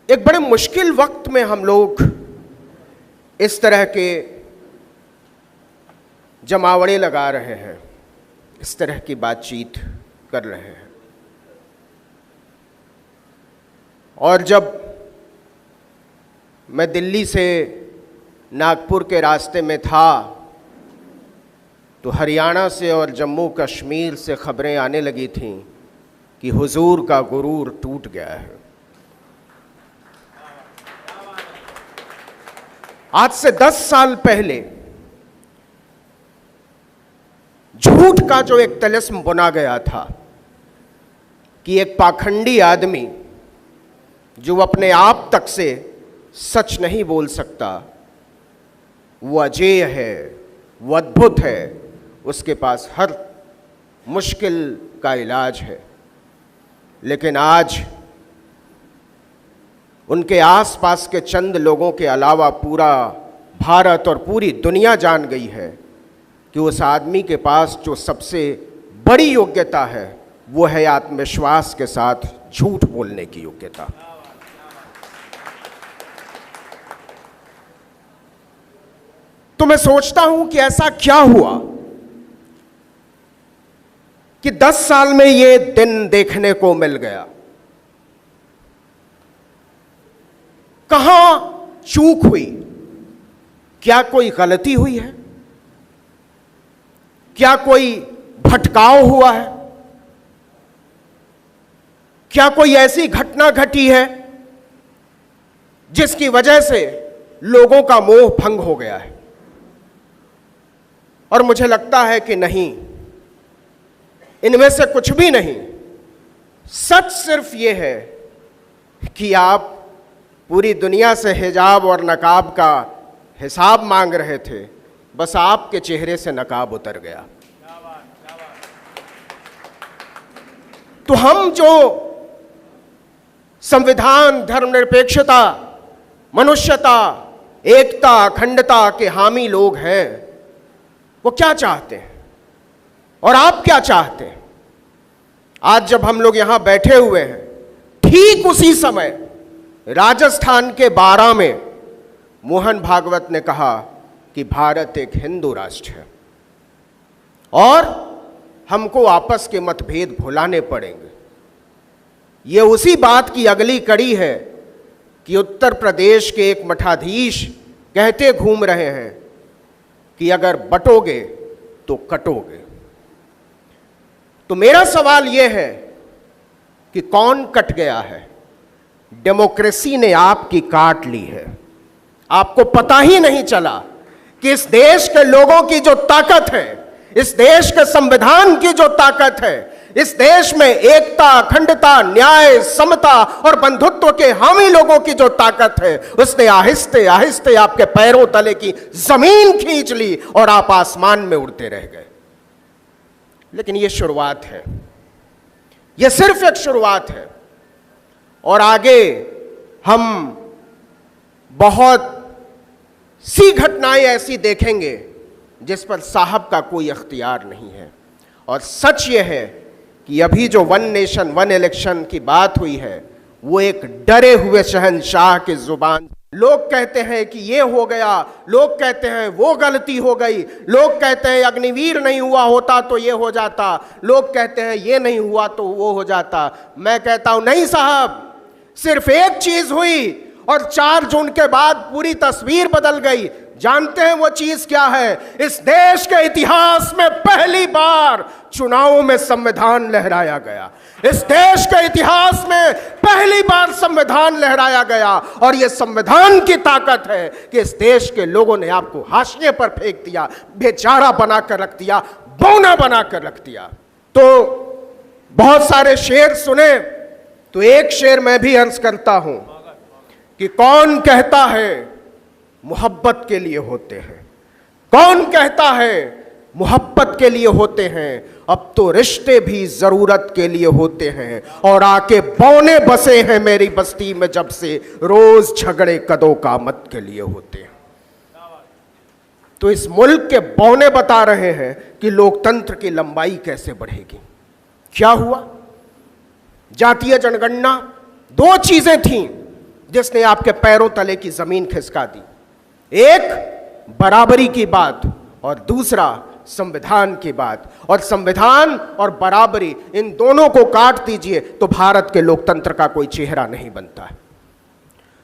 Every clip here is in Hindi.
एक बड़े मुश्किल वक्त में हम लोग इस तरह के जमावड़े लगा रहे हैं, इस तरह की बातचीत कर रहे हैं। और जब मैं दिल्ली से नागपुर के रास्ते में था तो हरियाणा से और जम्मू कश्मीर से खबरें आने लगी थीं कि हुजूर का गुरूर टूट गया है। आज से 10 साल पहले झूठ का जो एक तिलिस्म बुना गया था कि एक पाखंडी आदमी जो अपने आप तक से सच नहीं बोल सकता, वो अजेय है, वो अद्भुत है, उसके पास हर मुश्किल का इलाज है। लेकिन आज उनके आसपास के चंद लोगों के अलावा पूरा भारत और पूरी दुनिया जान गई है कि उस आदमी के पास जो सबसे बड़ी योग्यता है वो है आत्मविश्वास के साथ झूठ बोलने की योग्यता। तो मैं सोचता हूं कि ऐसा क्या हुआ कि 10 साल में ये दिन देखने को मिल गया। कहां चूक हुई? क्या कोई गलती हुई है? क्या कोई भटकाव हुआ है? क्या कोई ऐसी घटना घटी है जिसकी वजह से लोगों का मोह भंग हो गया है? और मुझे लगता है कि नहीं, इनमें से कुछ भी नहीं। सच सिर्फ ये है कि आप पूरी दुनिया से हिजाब और नकाब का हिसाब मांग रहे थे, बस आपके चेहरे से नकाब उतर गया। तो हम जो संविधान, धर्मनिरपेक्षता, मनुष्यता, एकता, अखंडता के हामी लोग हैं, वो क्या चाहते हैं और आप क्या चाहते हैं? आज जब हम लोग यहां बैठे हुए हैं, ठीक उसी समय राजस्थान के बारां में मोहन भागवत ने कहा कि भारत एक हिंदू राष्ट्र है और हमको आपस के मतभेद भुलाने पड़ेंगे। ये उसी बात की अगली कड़ी है कि उत्तर प्रदेश के एक मठाधीश कहते घूम रहे हैं कि अगर बटोगे तो कटोगे। तो मेरा सवाल यह है कि कौन कट गया है? डेमोक्रेसी ने आपकी काट ली है। आपको पता ही नहीं चला कि इस देश के लोगों की जो ताकत है, इस देश के संविधान की जो ताकत है, इस देश में एकता, अखंडता, न्याय, समता और बंधुत्व के हामी लोगों की जो ताकत है, उसने आहिस्ते आहिस्ते आपके पैरों तले की जमीन खींच ली और आप आसमान में उड़ते रह गए। लेकिन यह शुरुआत है, यह सिर्फ एक शुरुआत है और आगे हम बहुत सी घटनाएं ऐसी देखेंगे जिस पर साहब का कोई अख्तियार नहीं है। और सच यह है कि अभी जो वन नेशन वन इलेक्शन की बात हुई है, वो एक डरे हुए शहंशाह की जुबान। लोग कहते हैं कि ये हो गया, लोग कहते हैं वो गलती हो गई, लोग कहते हैं अग्निवीर नहीं हुआ होता तो ये हो जाता, लोग कहते हैं ये नहीं हुआ तो वो हो जाता। मैं कहता हूं नहीं साहब, सिर्फ एक चीज हुई और 4 जून के बाद पूरी तस्वीर बदल गई। जानते हैं वो चीज क्या है? इस देश के इतिहास में पहली बार चुनावों में संविधान लहराया गया। इस देश के इतिहास में पहली बार संविधान लहराया गया और ये संविधान की ताकत है कि इस देश के लोगों ने आपको हाशिए पर फेंक दिया, बेचारा बनाकर रख दिया, बौना बनाकर रख दिया। तो बहुत सारे शेर सुने, तो एक शेर मैं भी अर्ज करता हूं कि कौन कहता है मोहब्बत के लिए होते हैं, कौन कहता है मोहब्बत के लिए होते हैं, अब तो रिश्ते भी जरूरत के लिए होते हैं और आके बौने बसे हैं मेरी बस्ती में जब से, रोज झगड़े कदों कामत के लिए होते हैं। तो इस मुल्क के बौने बता रहे हैं कि लोकतंत्र की लंबाई कैसे बढ़ेगी। क्या हुआ? जातीय जनगणना 2 चीजें थीं, जिसने आपके पैरों तले की जमीन खिसका दी। एक बराबरी की बात और दूसरा संविधान की बात। और संविधान और बराबरी, इन दोनों को काट दीजिए तो भारत के लोकतंत्र का कोई चेहरा नहीं बनता है।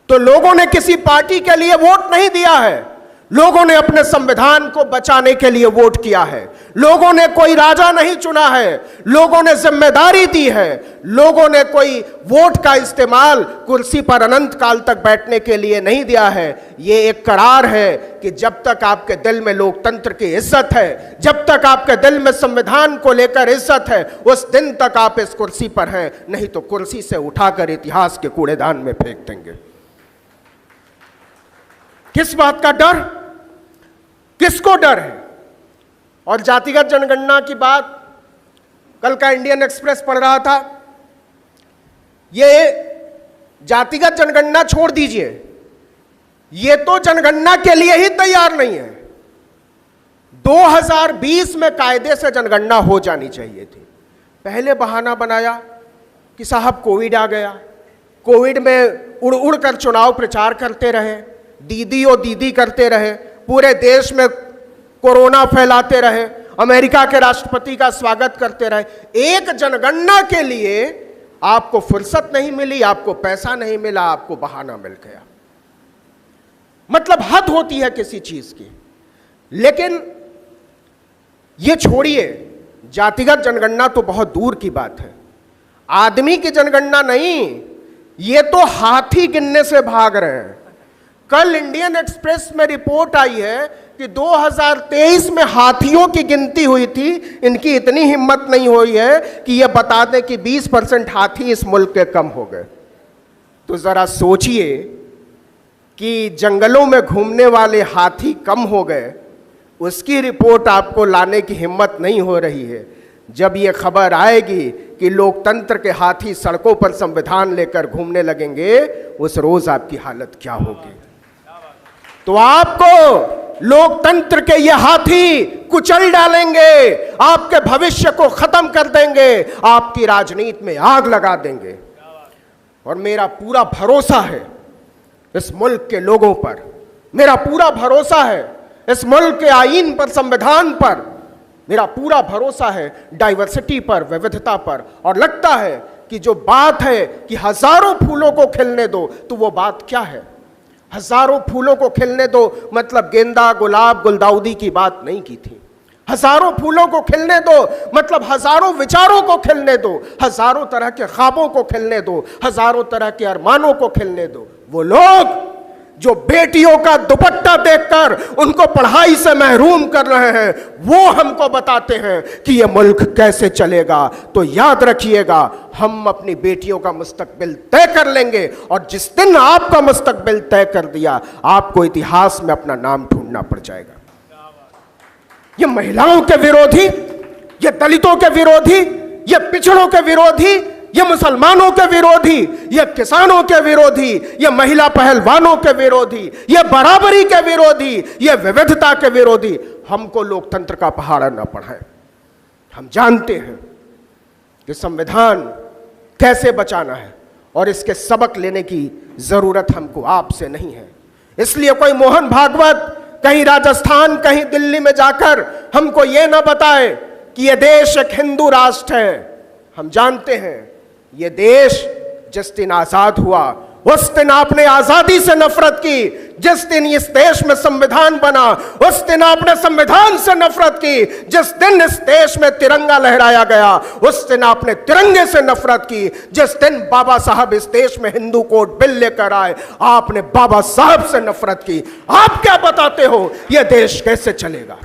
तो लोगों ने किसी पार्टी के लिए वोट नहीं दिया है, लोगों ने अपने संविधान को बचाने के लिए वोट किया है। लोगों ने कोई राजा नहीं चुना है, लोगों ने जिम्मेदारी दी है। लोगों ने कोई वोट का इस्तेमाल कुर्सी पर अनंत काल तक बैठने के लिए नहीं दिया है। यह एक करार है कि जब तक आपके दिल में लोकतंत्र की इज्जत है, जब तक आपके दिल में संविधान को लेकर इज्जत है, उस दिन तक आप इस कुर्सी पर हैं, नहीं तो कुर्सी से उठाकर इतिहास के कूड़ेदान में फेंक देंगे। किस बात का डर, किसको डर है? और जातिगत जनगणना की बात कल का इंडियन एक्सप्रेस पढ़ रहा था। ये जातिगत जनगणना छोड़ दीजिए, ये तो जनगणना के लिए ही तैयार नहीं है। 2020 में कायदे से जनगणना हो जानी चाहिए थी। पहले बहाना बनाया कि साहब कोविड आ गया, कोविड में उड़ उड़ कर चुनाव प्रचार करते रहे, दीदी और दीदी करते रहे, पूरे देश में कोरोना फैलाते रहे, अमेरिका के राष्ट्रपति का स्वागत करते रहे। एक जनगणना के लिए आपको फुर्सत नहीं मिली, आपको पैसा नहीं मिला, आपको बहाना मिल गया। मतलब हद होती है किसी चीज की। लेकिन ये छोड़िए, जातिगत जनगणना तो बहुत दूर की बात है, आदमी की जनगणना नहीं, ये तो हाथी गिनने से भाग रहे हैं। कल इंडियन एक्सप्रेस में रिपोर्ट आई है कि 2023 में हाथियों की गिनती हुई थी। इनकी इतनी हिम्मत नहीं हुई है कि यह बता दें कि 20% हाथी इस मुल्क के कम हो गए। तो जरा सोचिए कि जंगलों में घूमने वाले हाथी कम हो गए, उसकी रिपोर्ट आपको लाने की हिम्मत नहीं हो रही है। जब यह खबर आएगी कि लोकतंत्र के हाथी सड़कों पर संविधान लेकर घूमने लगेंगे, उस रोज आपकी हालत क्या होगी। तो आपको लोकतंत्र के ये हाथी कुचल डालेंगे, आपके भविष्य को खत्म कर देंगे, आपकी राजनीति में आग लगा देंगे। और मेरा पूरा भरोसा है इस मुल्क के लोगों पर, मेरा पूरा भरोसा है इस मुल्क के आईन पर, संविधान पर, मेरा पूरा भरोसा है डाइवर्सिटी पर, विविधता पर। और लगता है कि जो बात है कि हजारों फूलों को खिलने दो, तो वो बात क्या है? हजारों फूलों को खिलने दो मतलब गेंदा, गुलाब, गुलदाउदी की बात नहीं की थी। हजारों फूलों को खिलने दो मतलब हजारों विचारों को खिलने दो, हजारों तरह के ख्वाबों को खिलने दो, हजारों तरह के अरमानों को खिलने दो। वो लोग जो बेटियों का दुपट्टा देखकर उनको पढ़ाई से महरूम कर रहे हैं, वो हमको बताते हैं कि ये मुल्क कैसे चलेगा। तो याद रखिएगा, हम अपनी बेटियों का मुस्तकबिल तय कर लेंगे, और जिस दिन आपका मुस्तकबिल तय कर दिया, आपको इतिहास में अपना नाम ढूंढना पड़ जाएगा। ये महिलाओं के विरोधी, ये दलितों के विरोधी, ये पिछड़ों के विरोधी, ये मुसलमानों के विरोधी, ये किसानों के विरोधी, ये महिला पहलवानों के विरोधी, ये बराबरी के विरोधी, ये विविधता के विरोधी हमको लोकतंत्र का पहाड़ा न पढ़ाए। हम जानते हैं कि संविधान कैसे बचाना है, और इसके सबक लेने की जरूरत हमको आपसे नहीं है। इसलिए कोई मोहन भागवत कहीं राजस्थान, कहीं दिल्ली में जाकर हमको यह ना बताए कि यह देश एक हिंदू राष्ट्र है। हम जानते हैं ये देश जिस दिन आजाद हुआ, उस दिन आपने आजादी से नफरत की। जिस दिन इस देश में संविधान बना, उस दिन आपने संविधान से नफरत की। जिस दिन इस देश में तिरंगा लहराया गया, उस दिन आपने तिरंगे से नफरत की। जिस दिन बाबा साहब इस देश में हिंदू कोड बिल लेकर आए, आपने बाबा साहब से नफरत की। आप क्या बताते हो यह देश कैसे चलेगा?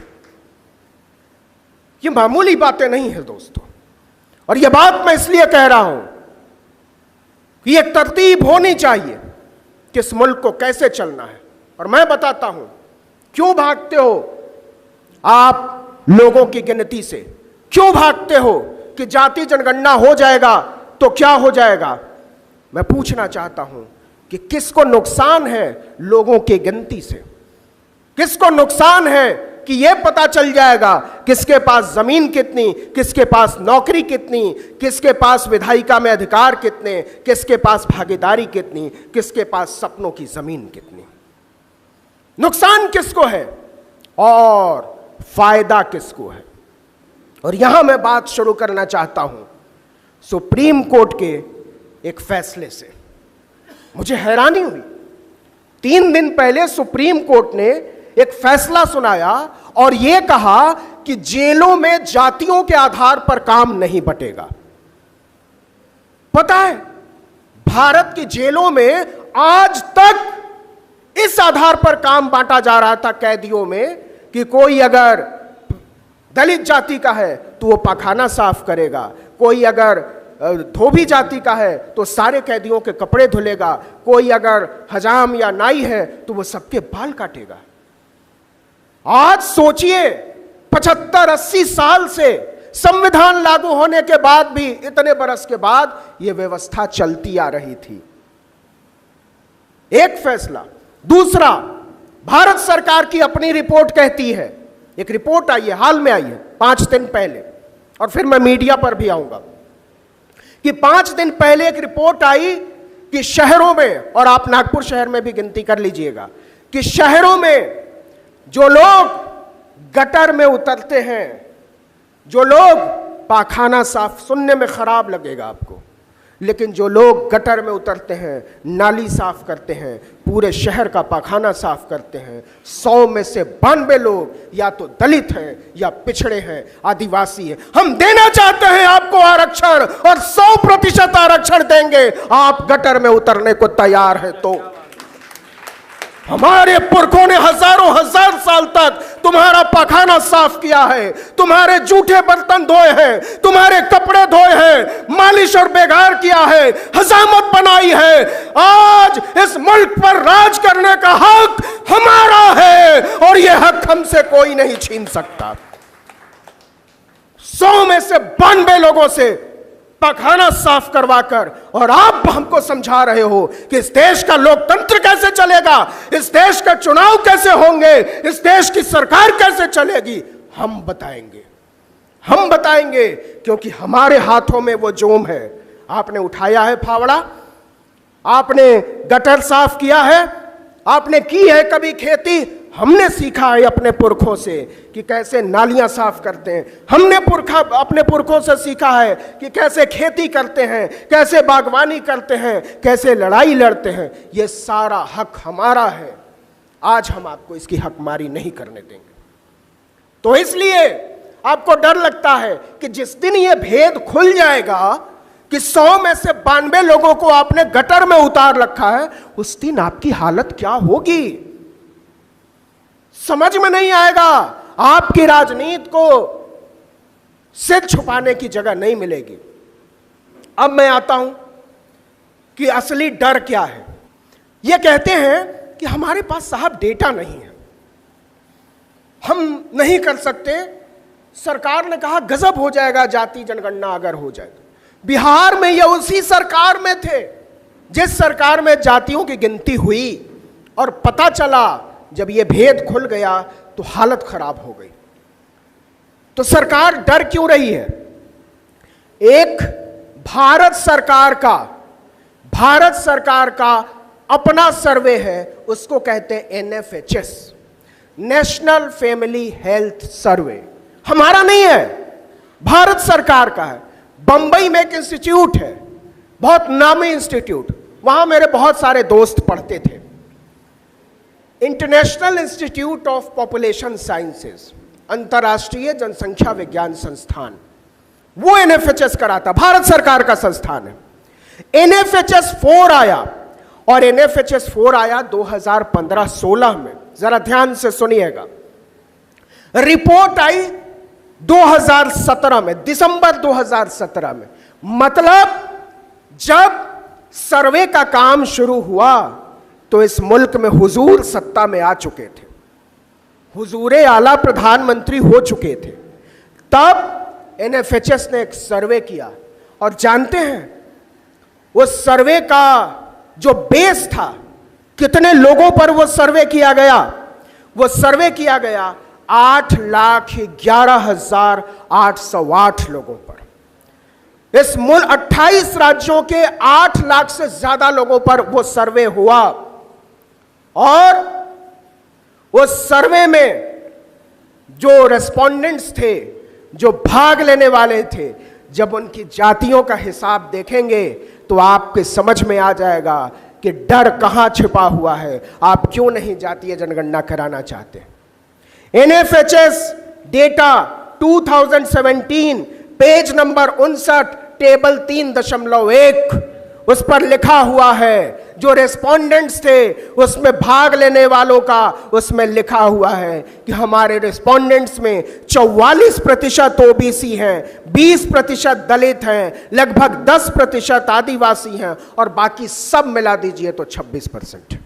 ये मामूली बातें नहीं है दोस्तों। और यह बात मैं इसलिए कह रहा हूं कि एक तरतीब होनी चाहिए कि इस मुल्क को कैसे चलना है। और मैं बताता हूं क्यों भागते हो आप लोगों की गिनती से, क्यों भागते हो कि जाति जनगणना हो जाएगा तो क्या हो जाएगा। मैं पूछना चाहता हूं कि किसको नुकसान है लोगों की गिनती से, किसको नुकसान है कि यह पता चल जाएगा किसके पास जमीन कितनी, किसके पास नौकरी कितनी, किसके पास विधायिका में अधिकार कितने, किसके पास भागीदारी कितनी, किसके पास सपनों की जमीन कितनी। नुकसान किसको है और फायदा किसको है। और यहां मैं बात शुरू करना चाहता हूं सुप्रीम कोर्ट के एक फैसले से। मुझे हैरानी हुई, 3 दिन पहले सुप्रीम कोर्ट ने एक फैसला सुनाया और यह कहा कि जेलों में जातियों के आधार पर काम नहीं बंटेगा। पता है, भारत की जेलों में आज तक इस आधार पर काम बांटा जा रहा था कैदियों में कि कोई अगर दलित जाति का है तो वो पाखाना साफ करेगा, कोई अगर धोबी जाति का है तो सारे कैदियों के कपड़े धुलेगा, कोई अगर हजाम या नाई है तो वो सबके बाल काटेगा। आज सोचिए 75-80 साल से संविधान लागू होने के बाद भी, इतने बरस के बाद यह व्यवस्था चलती आ रही थी। एक फैसला। दूसरा, भारत सरकार की अपनी रिपोर्ट कहती है, एक रिपोर्ट आई है, हाल में आई है 5 दिन पहले, और फिर मैं मीडिया पर भी आऊंगा, कि 5 दिन पहले एक रिपोर्ट आई कि शहरों में, और आप नागपुर शहर में भी गिनती कर लीजिएगा, कि शहरों में जो लोग गटर में उतरते हैं, जो लोग पाखाना साफ, सुनने में खराब लगेगा आपको, लेकिन जो लोग गटर में उतरते हैं, नाली साफ करते हैं, पूरे शहर का पाखाना साफ करते हैं, 100 में से 92 लोग या तो दलित हैं या पिछड़े हैं, आदिवासी हैं। हम देना चाहते हैं आपको आरक्षण और 100% आरक्षण देंगे, आप गटर में उतरने को तैयार हैं तो। हमारे पुरखों ने हजारों हजार साल तक तुम्हारा पाखाना साफ किया है, तुम्हारे जूठे बर्तन धोए हैं, तुम्हारे कपड़े धोए हैं, मालिश और बेगार किया है, हजामत बनाई है। आज इस मुल्क पर राज करने का हक हमारा है और यह हक हमसे कोई नहीं छीन सकता। 100 में से 92 लोगों से पाखाना साफ करवाकर, और आप हमको समझा रहे हो कि इस देश का लोकतंत्र कैसे चलेगा, इस देश का चुनाव कैसे होंगे, इस देश की सरकार कैसे चलेगी। हम बताएंगे, हम बताएंगे, क्योंकि हमारे हाथों में वो जोम है। आपने उठाया है फावड़ा, आपने गटर साफ किया है, आपने की है कभी खेती, हमने सीखा है अपने पुरखों से कि कैसे नालियां साफ करते हैं, हमने अपने पुरखों से सीखा है कि कैसे खेती करते हैं, कैसे बागवानी करते हैं, कैसे लड़ाई लड़ते हैं। ये सारा हक हमारा है। आज हम आपको इसकी हकमारी नहीं करने देंगे। तो इसलिए आपको डर लगता है कि जिस दिन ये भेद खुल जाएगा कि 100 में से 92 लोगों को आपने गटर में उतार रखा है, उस दिन आपकी हालत क्या होगी, समझ में नहीं आएगा। आपकी राजनीति को सिर छुपाने की जगह नहीं मिलेगी। अब मैं आता हूं कि असली डर क्या है। यह कहते हैं कि हमारे पास साहब डेटा नहीं है, हम नहीं कर सकते। सरकार ने कहा गजब हो जाएगा जाति जनगणना अगर हो जाए तो। बिहार में यह उसी सरकार में थे जिस सरकार में जातियों की गिनती हुई, और पता चला जब यह भेद खुल गया तो हालत खराब हो गई। तो सरकार डर क्यों रही है? एक भारत सरकार का अपना सर्वे है, उसको कहते हैं NFHS, national family health survey. हमारा नहीं है, भारत सरकार का है। बंबई में एक इंस्टीट्यूट है, बहुत नामी इंस्टीट्यूट, वहां मेरे बहुत सारे दोस्त पढ़ते थे। International institute of population sciences, अंतर्राष्ट्रीय जनसंख्या विज्ञान संस्थान, वो NFHS कराता, भारत सरकार का संस्थान है। NFHS 4 आया, और NFHS 4 आया 2015-16 में। जरा ध्यान से सुनिएगा। रिपोर्ट आई 2017 में, दिसंबर 2017 में। मतलब जब सर्वे का काम शुरू हुआ तो इस मुल्क में हुजूर सत्ता में आ चुके थे, हुजूरे आला प्रधानमंत्री हो चुके थे। तब NFHS ने एक सर्वे किया, और जानते हैं उस सर्वे का जो बेस था, कितने लोगों पर वो सर्वे किया गया? वो सर्वे किया गया 8,11,808 लोगों पर। इस मुल्क 28 राज्यों के 8 लाख से ज्यादा लोगों पर वो सर्वे हुआ और उस सर्वे में जो रेस्पोंडेंट्स थे, जो भाग लेने वाले थे, जब उनकी जातियों का हिसाब देखेंगे तो आपके समझ में आ जाएगा कि डर कहां छिपा हुआ है। आप क्यों नहीं जातीय जनगणना कराना चाहते? NFHS data 2017 page number 59 table 3.1 उस पर लिखा हुआ है, जो रेस्पोंडेंट्स थे उसमें भाग लेने वालों का उसमें लिखा हुआ है कि हमारे रेस्पोंडेंट्स में 44% ओबीसी हैं, 20% दलित हैं, लगभग 10% आदिवासी हैं और बाकी सब मिला दीजिए तो 26%।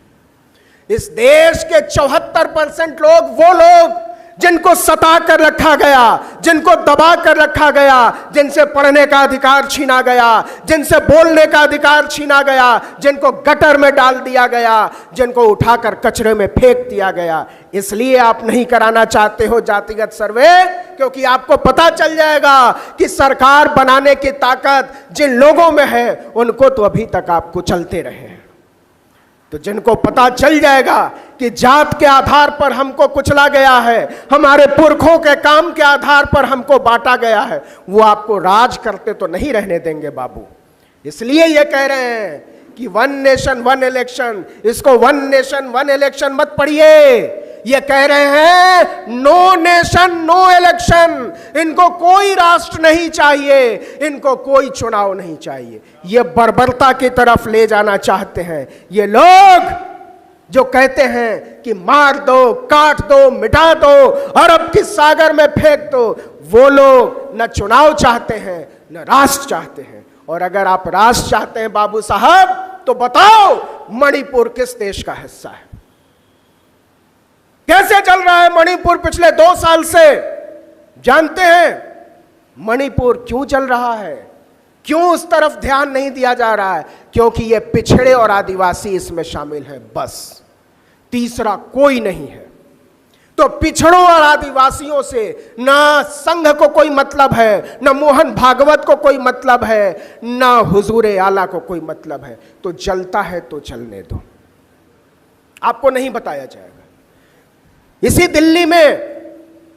इस देश के 74% लोग वो लोग जिनको सता कर रखा गया, जिनको दबा कर रखा गया, जिनसे पढ़ने का अधिकार छीना गया, जिनसे बोलने का अधिकार छीना गया, जिनको गटर में डाल दिया गया, जिनको उठाकर कचरे में फेंक दिया गया। इसलिए आप नहीं कराना चाहते हो जातिगत सर्वे, क्योंकि आपको पता चल जाएगा कि सरकार बनाने की ताकत जिन लोगों में है उनको तो अभी तक आप कुचलते रहे हैं। तो जिनको पता चल जाएगा कि जात के आधार पर हमको कुचला गया है, हमारे पुरखों के काम के आधार पर हमको बांटा गया है, वो आपको राज करते तो नहीं रहने देंगे बाबू। इसलिए ये कह रहे हैं कि 1 नेशन 1 इलेक्शन, इसको 1 नेशन 1 इलेक्शन मत पढ़िए। ये कह रहे हैं नो नेशन नो इलेक्शन। इनको कोई राष्ट्र नहीं चाहिए, इनको कोई चुनाव नहीं चाहिए। ये बर्बरता की तरफ ले जाना चाहते हैं ये लोग जो कहते हैं कि मार दो, काट दो, मिटा दो, अरब की सागर में फेंक दो। वो लोग न चुनाव चाहते हैं न राष्ट्र चाहते हैं। और अगर आप राष्ट्र चाहते हैं बाबू साहब तो बताओ मणिपुर किस देश का हिस्सा है? कैसे चल रहा है मणिपुर पिछले 2 साल से? जानते हैं मणिपुर क्यों चल रहा है? क्यों उस तरफ ध्यान नहीं दिया जा रहा है? क्योंकि ये पिछड़े और आदिवासी इसमें शामिल हैं, बस तीसरा कोई नहीं है। तो पिछड़ों और आदिवासियों से ना संघ को कोई मतलब है, ना मोहन भागवत को कोई मतलब है, ना हुजूर आला को कोई मतलब है। तो जलता है तो चलने दो, आपको नहीं बताया जाएगा। इसी दिल्ली में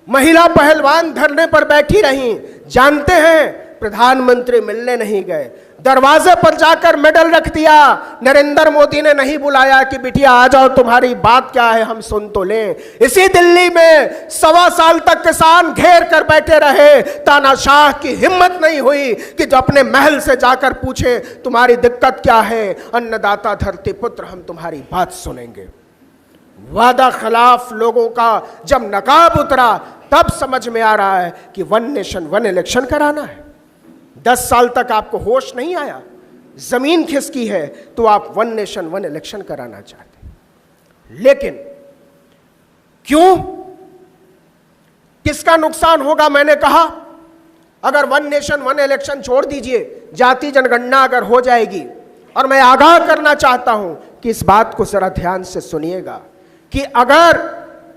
महिला पहलवान धरने पर बैठी रहीं, जानते हैं प्रधानमंत्री मिलने नहीं गए, दरवाजे पर जाकर मेडल रख दिया। नरेंद्र मोदी ने नहीं बुलाया कि बिटिया आ जाओ, तुम्हारी बात क्या है हम सुन तो लें। इसी दिल्ली में 1.25 साल तक किसान घेर कर बैठे रहे, तानाशाह की हिम्मत नहीं हुई कि जो अपने महल से जाकर पूछे तुम्हारी दिक्कत क्या है। अन्नदाता धरती पुत्र हम तुम्हारी बात सुनेंगे। वादा खिलाफ लोगों का जब नकाब उतरा तब समझ में आ रहा है कि 1 नेशन 1 इलेक्शन कराना है। 10 साल तक आपको होश नहीं आया, जमीन खिसकी है तो आप 1 नेशन 1 इलेक्शन कराना चाहते। लेकिन क्यों, किसका नुकसान होगा? मैंने कहा अगर 1 नेशन 1 इलेक्शन छोड़ दीजिए, जाति जनगणना अगर हो जाएगी, और मैं आगाह करना चाहता हूं कि इस बात को जरा ध्यान से सुनिएगा कि अगर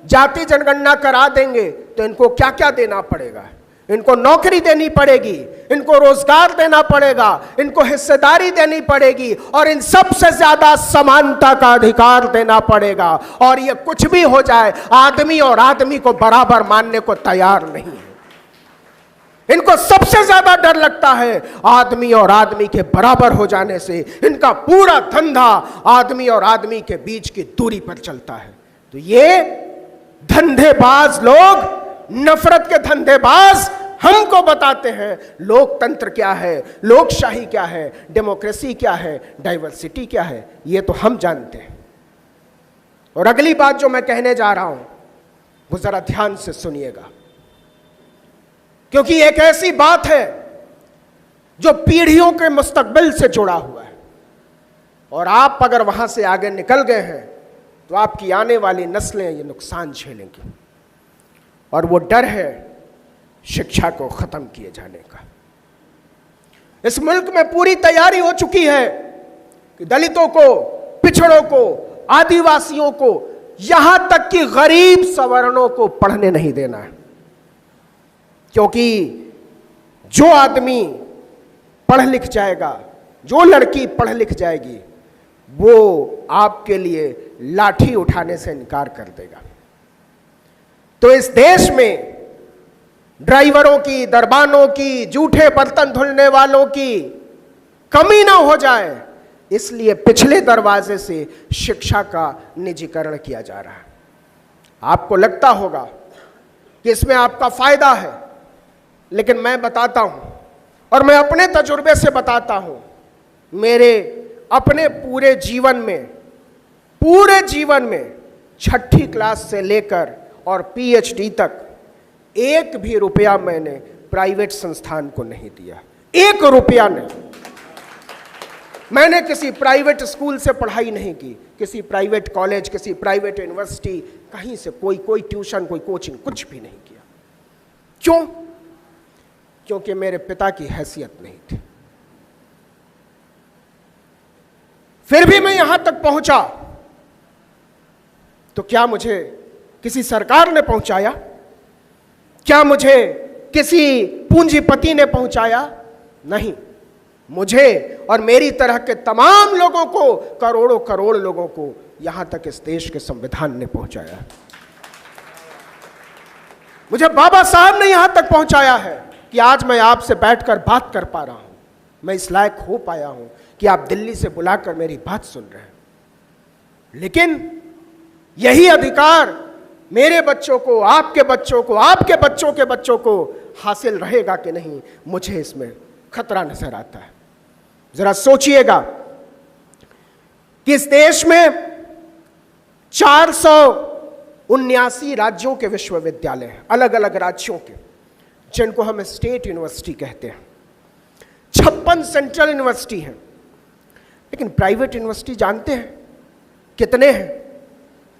जाति जनगणना करा देंगे तो इनको क्या क्या देना पड़ेगा। इनको नौकरी देनी पड़ेगी, इनको रोजगार देना पड़ेगा, इनको हिस्सेदारी देनी पड़ेगी और इन सबसे ज्यादा समानता का अधिकार देना पड़ेगा। और ये कुछ भी हो जाए, आदमी और आदमी को बराबर मानने को तैयार नहीं है। इनको सबसे ज्यादा डर लगता है आदमी और आदमी के बराबर हो जाने से। इनका पूरा धंधा आदमी और आदमी के बीच की दूरी पर चलता है। तो ये धंधेबाज लोग, नफरत के धंधेबाज हमको बताते हैं लोकतंत्र क्या है, लोकशाही क्या है, डेमोक्रेसी क्या है, डाइवर्सिटी क्या है। ये तो हम जानते हैं। और अगली बात जो मैं कहने जा रहा हूं वो जरा ध्यान से सुनिएगा, क्योंकि एक ऐसी बात है जो पीढ़ियों के मुस्तकबिल से जुड़ा हुआ है। और आप अगर वहां से आगे निकल गए हैं तो आपकी आने वाली नस्लें ये नुकसान झेलेंगी। और वो डर है शिक्षा को खत्म किए जाने का। इस मुल्क में पूरी तैयारी हो चुकी है कि दलितों को, पिछड़ों को, आदिवासियों को यहां तक कि गरीब सवर्णों को पढ़ने नहीं देना है, क्योंकि जो आदमी पढ़ लिख जाएगा, जो लड़की पढ़ लिख जाएगी, वो आपके लिए लाठी उठाने से इनकार कर देगा। तो इस देश में ड्राइवरों की, दरबानों की, जूठे बर्तन धुलने वालों की कमी ना हो जाए, इसलिए पिछले दरवाजे से शिक्षा का निजीकरण किया जा रहा है। आपको लगता होगा कि इसमें आपका फायदा है, लेकिन मैं बताता हूं और मैं अपने तजुर्बे से बताता हूं, मेरे अपने पूरे जीवन में छठी क्लास से लेकर और पीएचडी तक एक भी रुपया मैंने प्राइवेट संस्थान को नहीं दिया, एक रुपया नहीं। मैंने किसी प्राइवेट स्कूल से पढ़ाई नहीं की, किसी प्राइवेट कॉलेज, किसी प्राइवेट यूनिवर्सिटी, कहीं से कोई ट्यूशन, कोई कोचिंग, कुछ भी नहीं किया। क्यों? क्योंकि मेरे पिता की हैसियत नहीं थी। फिर भी मैं यहां तक पहुंचा, तो क्या मुझे किसी सरकार ने पहुंचाया? क्या मुझे किसी पूंजीपति ने पहुंचाया? नहीं, मुझे और मेरी तरह के तमाम लोगों को, करोड़ों करोड़ लोगों को यहां तक इस देश के संविधान ने पहुंचाया। मुझे बाबा साहब ने यहां तक पहुंचाया है कि आज मैं आपसे बैठकर बात कर पा रहा हूं। मैं इस लायक हो पाया हूं कि आप दिल्ली से बुलाकर मेरी बात सुन रहे हैं। लेकिन यही अधिकार मेरे बच्चों को, आपके बच्चों को, आपके बच्चों के बच्चों को हासिल रहेगा कि नहीं, मुझे इसमें खतरा नजर आता है। जरा सोचिएगा कि इस देश में 479 राज्यों के विश्वविद्यालय हैं, अलग अलग राज्यों के, जिनको हम स्टेट यूनिवर्सिटी कहते हैं। 56 सेंट्रल यूनिवर्सिटी हैं, लेकिन प्राइवेट यूनिवर्सिटी जानते हैं कितने हैं?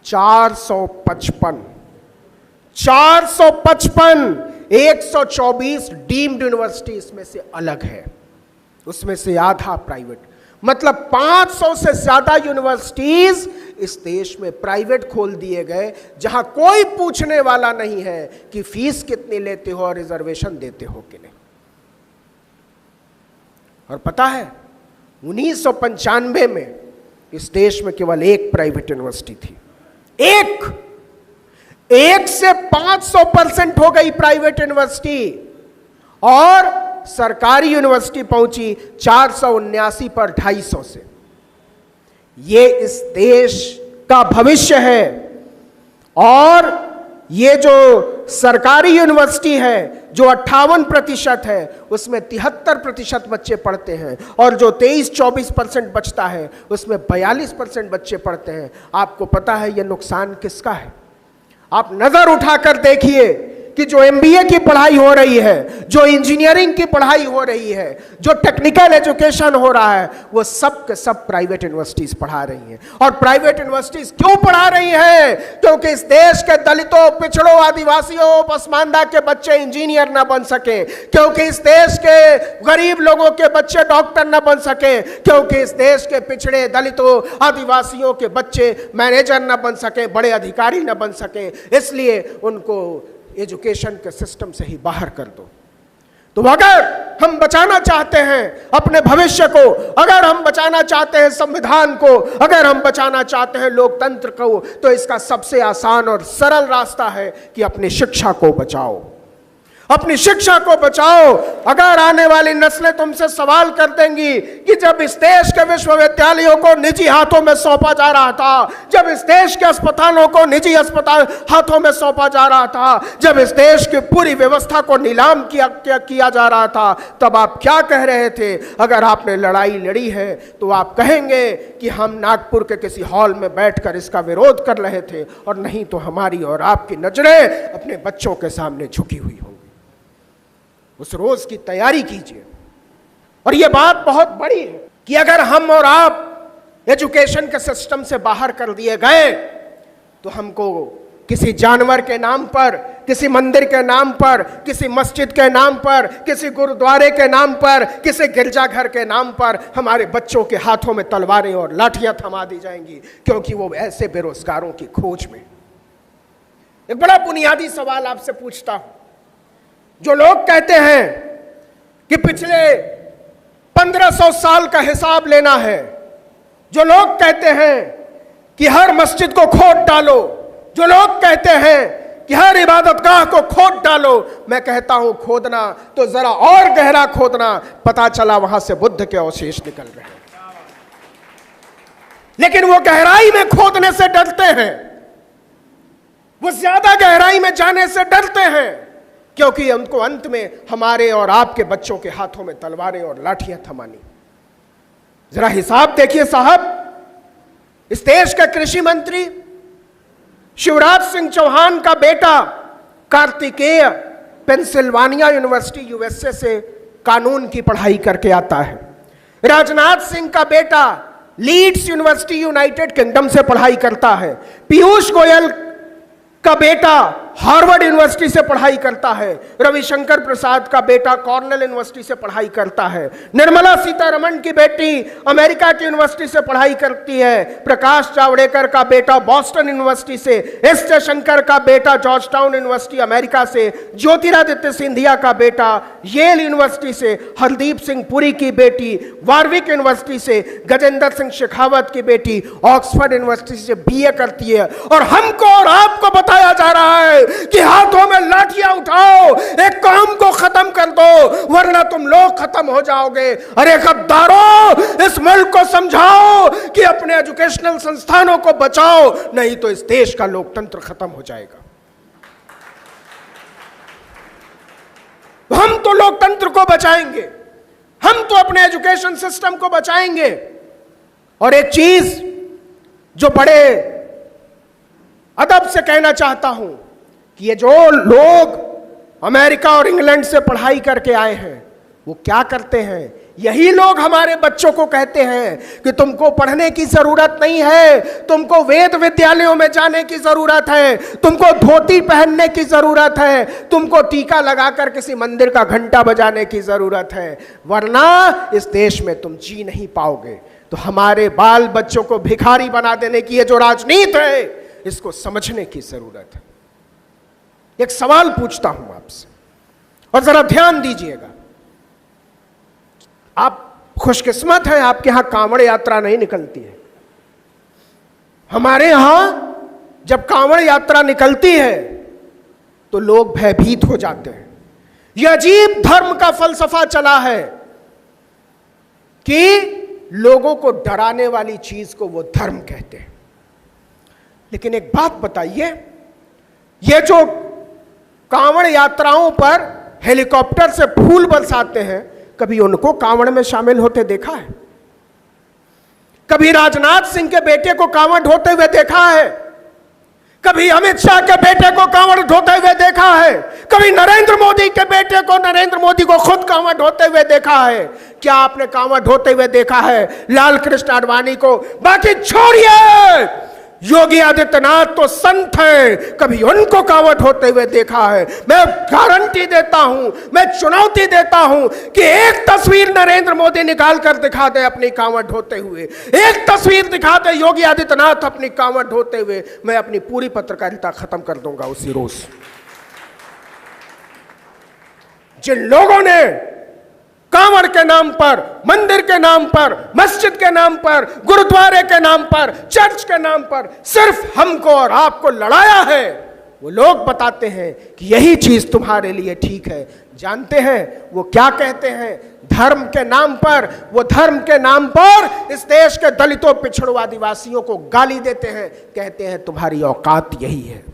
455। 124 डीम्ड यूनिवर्सिटी इसमें से अलग है, उसमें से आधा प्राइवेट। मतलब 500 से ज्यादा यूनिवर्सिटीज इस देश में प्राइवेट खोल दिए गए, जहां कोई पूछने वाला नहीं है कि फीस कितनी लेते हो और रिजर्वेशन देते हो कि नहीं। और पता है, 1995 में इस देश में केवल एक प्राइवेट यूनिवर्सिटी थी। एक से 500% हो गई प्राइवेट यूनिवर्सिटी, और सरकारी यूनिवर्सिटी पहुंची 479 पर 250 से। ये इस देश का भविष्य है। और ये जो सरकारी यूनिवर्सिटी है, जो 58% है, उसमें 73% बच्चे पढ़ते हैं, और जो 23-24% बचता है, उसमें 42% बच्चे पढ़ते हैं। आपको पता है ये नुकसान किसका है? आप नजर उठाकर देखिए कि जो एमबीए की पढ़ाई हो रही है, जो इंजीनियरिंग की पढ़ाई हो रही है, जो टेक्निकल एजुकेशन हो रहा है, वो सब के सब प्राइवेट यूनिवर्सिटीज पढ़ा रही हैं। और प्राइवेट यूनिवर्सिटीज क्यों पढ़ा रही हैं? क्योंकि इस देश के दलितों, पिछड़ों, आदिवासियों, पसमानदा के बच्चे इंजीनियर ना बन सके, क्योंकि इस देश के गरीब लोगों के बच्चे डॉक्टर ना बन सके, क्योंकि इस देश के पिछड़े, दलितों, आदिवासियों के बच्चे मैनेजर ना बन सके, बड़े अधिकारी ना बन सके। इसलिए उनको एजुकेशन के सिस्टम से ही बाहर कर दो। तो अगर हम बचाना चाहते हैं अपने भविष्य को, अगर हम बचाना चाहते हैं संविधान को, अगर हम बचाना चाहते हैं लोकतंत्र को, तो इसका सबसे आसान और सरल रास्ता है कि अपनी शिक्षा को बचाओ, अपनी शिक्षा को बचाओ। अगर आने वाली नस्लें तुमसे सवाल कर देंगी कि जब इस देश के विश्वविद्यालयों को निजी हाथों में सौंपा जा रहा था, जब इस देश के अस्पतालों को निजी अस्पताल हाथों में सौंपा जा रहा था, जब इस देश की पूरी व्यवस्था को नीलाम किया जा रहा था, तब आप क्या कह रहे थे? अगर आपने लड़ाई लड़ी है तो आप कहेंगे कि हम नागपुर के किसी हॉल में बैठकर इसका विरोध कर रहे थे, और नहीं तो हमारी और आपकी नजरें अपने बच्चों के सामने झुकी हुई होंगी। उस रोज की तैयारी कीजिए। और यह बात बहुत बड़ी है कि अगर हम और आप एजुकेशन के सिस्टम से बाहर कर दिए गए, तो हमको किसी जानवर के नाम पर, किसी मंदिर के नाम पर, किसी मस्जिद के नाम पर, किसी गुरुद्वारे के नाम पर, किसी गिरजाघर के नाम पर हमारे बच्चों के हाथों में तलवारें और लाठियां थमा दी जाएंगी, क्योंकि वो ऐसे बेरोजगारों की खोज में। एक बड़ा बुनियादी सवाल आपसे पूछता हूं, जो लोग कहते हैं कि पिछले 1500 साल का हिसाब लेना है, जो लोग कहते हैं कि हर मस्जिद को खोद डालो, जो लोग कहते हैं कि हर इबादतगाह को खोद डालो, मैं कहता हूं खोदना तो जरा और गहरा खोदना, पता चला वहां से बुद्ध के अवशेष निकल रहे हैं। लेकिन वो गहराई में खोदने से डरते हैं, वो ज्यादा गहराई में जाने से डरते हैं, क्योंकि उनको अंत में हमारे और आपके बच्चों के हाथों में तलवारें और लाठियां थमानी। जरा हिसाब देखिए साहब, इस देश के कृषि मंत्री शिवराज सिंह चौहान का बेटा कार्तिकेय पेंसिल्वानिया यूनिवर्सिटी यूएसए से कानून की पढ़ाई करके आता है। राजनाथ सिंह का बेटा लीड्स यूनिवर्सिटी यूनाइटेड किंगडम से पढ़ाई करता है। पीयूष गोयल का बेटा हार्वर्ड यूनिवर्सिटी से पढ़ाई करता है। रविशंकर प्रसाद का बेटा कॉर्नेल यूनिवर्सिटी से पढ़ाई करता है। निर्मला सीतारमण की बेटी अमेरिका की यूनिवर्सिटी से पढ़ाई करती है। प्रकाश जावड़ेकर का बेटा बॉस्टन यूनिवर्सिटी से, एस जयशंकर का बेटा जॉर्ज टाउन यूनिवर्सिटी अमेरिका से, ज्योतिरादित्य सिंधिया का बेटा येल यूनिवर्सिटी से, हरदीप सिंह पुरी की बेटी वार्विक यूनिवर्सिटी से, गजेंद्र सिंह शेखावत की बेटी ऑक्सफोर्ड यूनिवर्सिटी से बीए करती है। और हमको और आपको बताया जा रहा है कि हाथों में लाठियां उठाओ, एक काम को खत्म कर दो, वरना तुम लोग खत्म हो जाओगे। अरे गद्दारों, इस मुल्क को समझाओ कि अपने एजुकेशनल संस्थानों को बचाओ, नहीं तो इस देश का लोकतंत्र खत्म हो जाएगा। हम तो लोकतंत्र को बचाएंगे, हम तो अपने एजुकेशन सिस्टम को बचाएंगे। और एक चीज जो बड़े अदब से कहना चाहता हूं कि ये जो लोग अमेरिका और इंग्लैंड से पढ़ाई करके आए हैं, वो क्या करते हैं? यही लोग हमारे बच्चों को कहते हैं कि तुमको पढ़ने की जरूरत नहीं है, तुमको वेद विद्यालयों में जाने की जरूरत है, तुमको धोती पहनने की जरूरत है, तुमको टीका लगाकर किसी मंदिर का घंटा बजाने की जरूरत है, वरना इस देश में तुम जी नहीं पाओगे। तो हमारे बाल बच्चों को भिखारी बना देने की ये जो राजनीति है, इसको समझने की जरूरत है। एक सवाल पूछता हूं आपसे, और जरा ध्यान दीजिएगा। आप खुशकिस्मत हैं, आपके यहां कांवड़ यात्रा नहीं निकलती है। हमारे यहां जब कांवड़ यात्रा निकलती है तो लोग भयभीत हो जाते हैं। यह अजीब धर्म का फलसफा चला है कि लोगों को डराने वाली चीज को वो धर्म कहते हैं। लेकिन एक बात बताइए, ये जो कांवड़ यात्राओं पर हेलीकॉप्टर से फूल बरसाते हैं, कभी उनको कांवड़ में शामिल होते देखा है? कभी राजनाथ सिंह के बेटे को कांवड़ ढोते हुए देखा है? कभी अमित शाह के बेटे को कांवड़ ढोते हुए देखा है? कभी नरेंद्र मोदी के बेटे को, नरेंद्र मोदी को खुद कांवड़ ढोते हुए देखा है? क्या आपने कांवड़ ढोते हुए देखा है लाल कृष्ण आडवाणी को? बाकी छोड़िए, योगी आदित्यनाथ तो संत हैं, कभी उनको कांवड़ ढोते हुए देखा है? मैं गारंटी देता हूं, मैं चुनौती देता हूं कि एक तस्वीर नरेंद्र मोदी निकाल कर दिखा दे अपनी कांवड़ ढोते हुए, एक तस्वीर दिखा दे योगी आदित्यनाथ अपनी कांवड़ ढोते हुए, मैं अपनी पूरी पत्रकारिता खत्म कर दूंगा उसी रोज। जिन लोगों ने कांवड़ के नाम पर, मंदिर के नाम पर, मस्जिद के नाम पर, गुरुद्वारे के नाम पर, चर्च के नाम पर सिर्फ हमको और आपको लड़ाया है, वो लोग बताते हैं कि यही चीज तुम्हारे लिए ठीक है। जानते हैं वो क्या कहते हैं? धर्म के नाम पर, वो धर्म के नाम पर इस देश के दलितों, पिछड़ों, आदिवासियों को गाली देते हैं। कहते हैं तुम्हारी औकात यही है,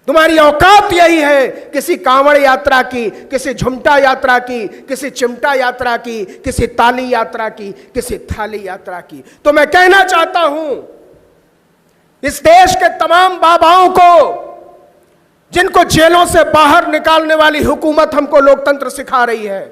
तुम्हारी औकात यही है। किसी कांवड़ यात्रा की, किसी झुमटा यात्रा की, किसी चिमटा यात्रा की, किसी ताली यात्रा की, किसी थाली यात्रा की। तो मैं कहना चाहता हूं इस देश के तमाम बाबाओं को, जिनको जेलों से बाहर निकालने वाली हुकूमत हमको लोकतंत्र सिखा रही है,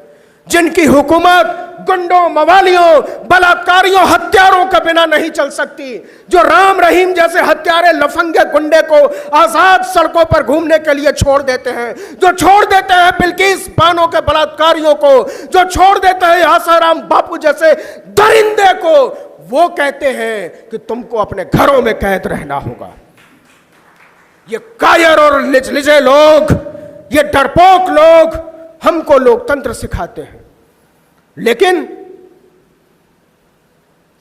जिनकी हुकूमत गुंडों, मवालियों, बलात्कारियों, हत्यारों के बिना नहीं चल सकती। जो राम रहीम जैसे हत्यारे, लफंगे, गुंडे को आजाद सड़कों पर घूमने के लिए छोड़ देते हैं, जो छोड़ देते हैं बिल्किस बानो के बलात्कारियों को, जो छोड़ देते हैं आसाराम बापू जैसे दरिंदे को, वो कहते हैं कि तुमको अपने घरों में कैद रहना होगा। ये कायर और लिजलिजे लोग, ये डरपोक लोग हमको लोकतंत्र सिखाते हैं, लेकिन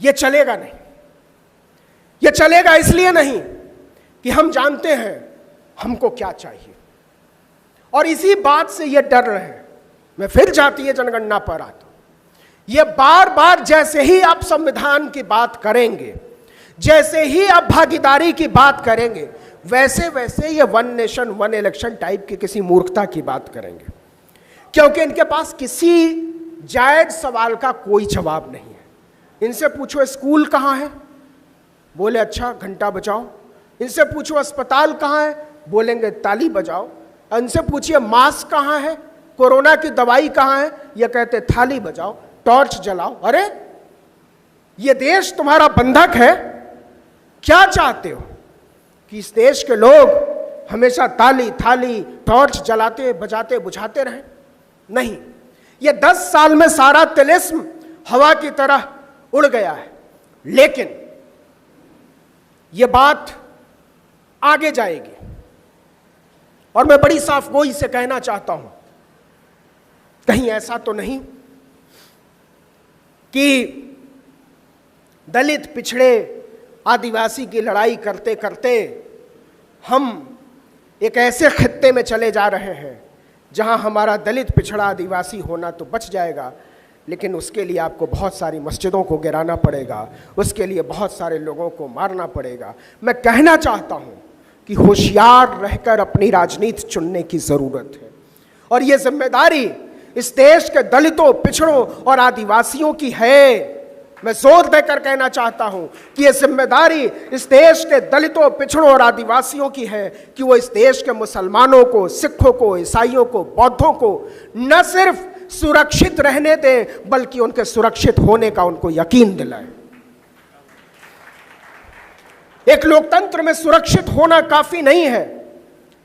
ये चलेगा नहीं। ये चलेगा इसलिए नहीं कि हम जानते हैं हमको क्या चाहिए, और इसी बात से ये डर रहे हैं। मैं फिर जातीय जनगणना पर आता हूं। ये बार बार जैसे ही आप संविधान की बात करेंगे, जैसे ही आप भागीदारी की बात करेंगे, वैसे वैसे ये one nation one election type की किसी मूर्खता की बात करेंगे, क्योंकि इनके पास किसी जायज सवाल का कोई जवाब नहीं है। इनसे पूछो स्कूल कहाँ है, बोले अच्छा घंटा बजाओ। इनसे पूछो अस्पताल कहाँ है, बोलेंगे ताली बजाओ। इनसे पूछिए मास्क कहाँ है, कोरोना की दवाई कहाँ है, ये कहते थाली बजाओ, टॉर्च जलाओ। अरे ये देश तुम्हारा बंधक है, क्या चाहते हो कि इस देश के लोग हमेशा ताली थाली टॉर्च जलाते बजाते बुझाते रहें? नहीं, ये 10 साल में सारा तिलिस्म हवा की तरह उड़ गया है। लेकिन ये बात आगे जाएगी, और मैं बड़ी साफ गोई से कहना चाहता हूं, कहीं ऐसा तो नहीं कि दलित, पिछड़े, आदिवासी की लड़ाई करते करते हम एक ऐसे खित्ते में चले जा रहे हैं जहां हमारा दलित, पिछड़ा, आदिवासी होना तो बच जाएगा, लेकिन उसके लिए आपको बहुत सारी मस्जिदों को गिराना पड़ेगा, उसके लिए बहुत सारे लोगों को मारना पड़ेगा। मैं कहना चाहता हूं कि होशियार रहकर अपनी राजनीति चुनने की जरूरत है, और ये जिम्मेदारी इस देश के दलितों, पिछड़ों और आदिवासियों की है। मैं जोर देकर कहना चाहता हूं कि यह जिम्मेदारी इस देश के दलितों, पिछड़ों और आदिवासियों की है कि वो इस देश के मुसलमानों को, सिखों को, ईसाइयों को, बौद्धों को न सिर्फ सुरक्षित रहने दें, बल्कि उनके सुरक्षित होने का उनको यकीन दिलाएं। एक लोकतंत्र में सुरक्षित होना काफी नहीं है,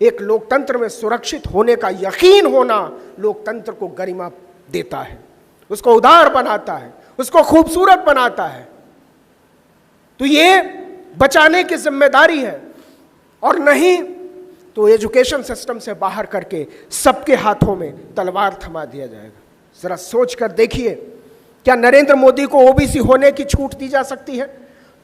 एक लोकतंत्र में सुरक्षित होने का यकीन होना लोकतंत्र को गरिमा देता है, उसको उदार बनाता है, उसको खूबसूरत बनाता है। तो ये बचाने की जिम्मेदारी है, और नहीं तो एजुकेशन सिस्टम से बाहर करके सबके हाथों में तलवार थमा दिया जाएगा। जरा सोच कर देखिए, क्या नरेंद्र मोदी को ओबीसी होने की छूट दी जा सकती है?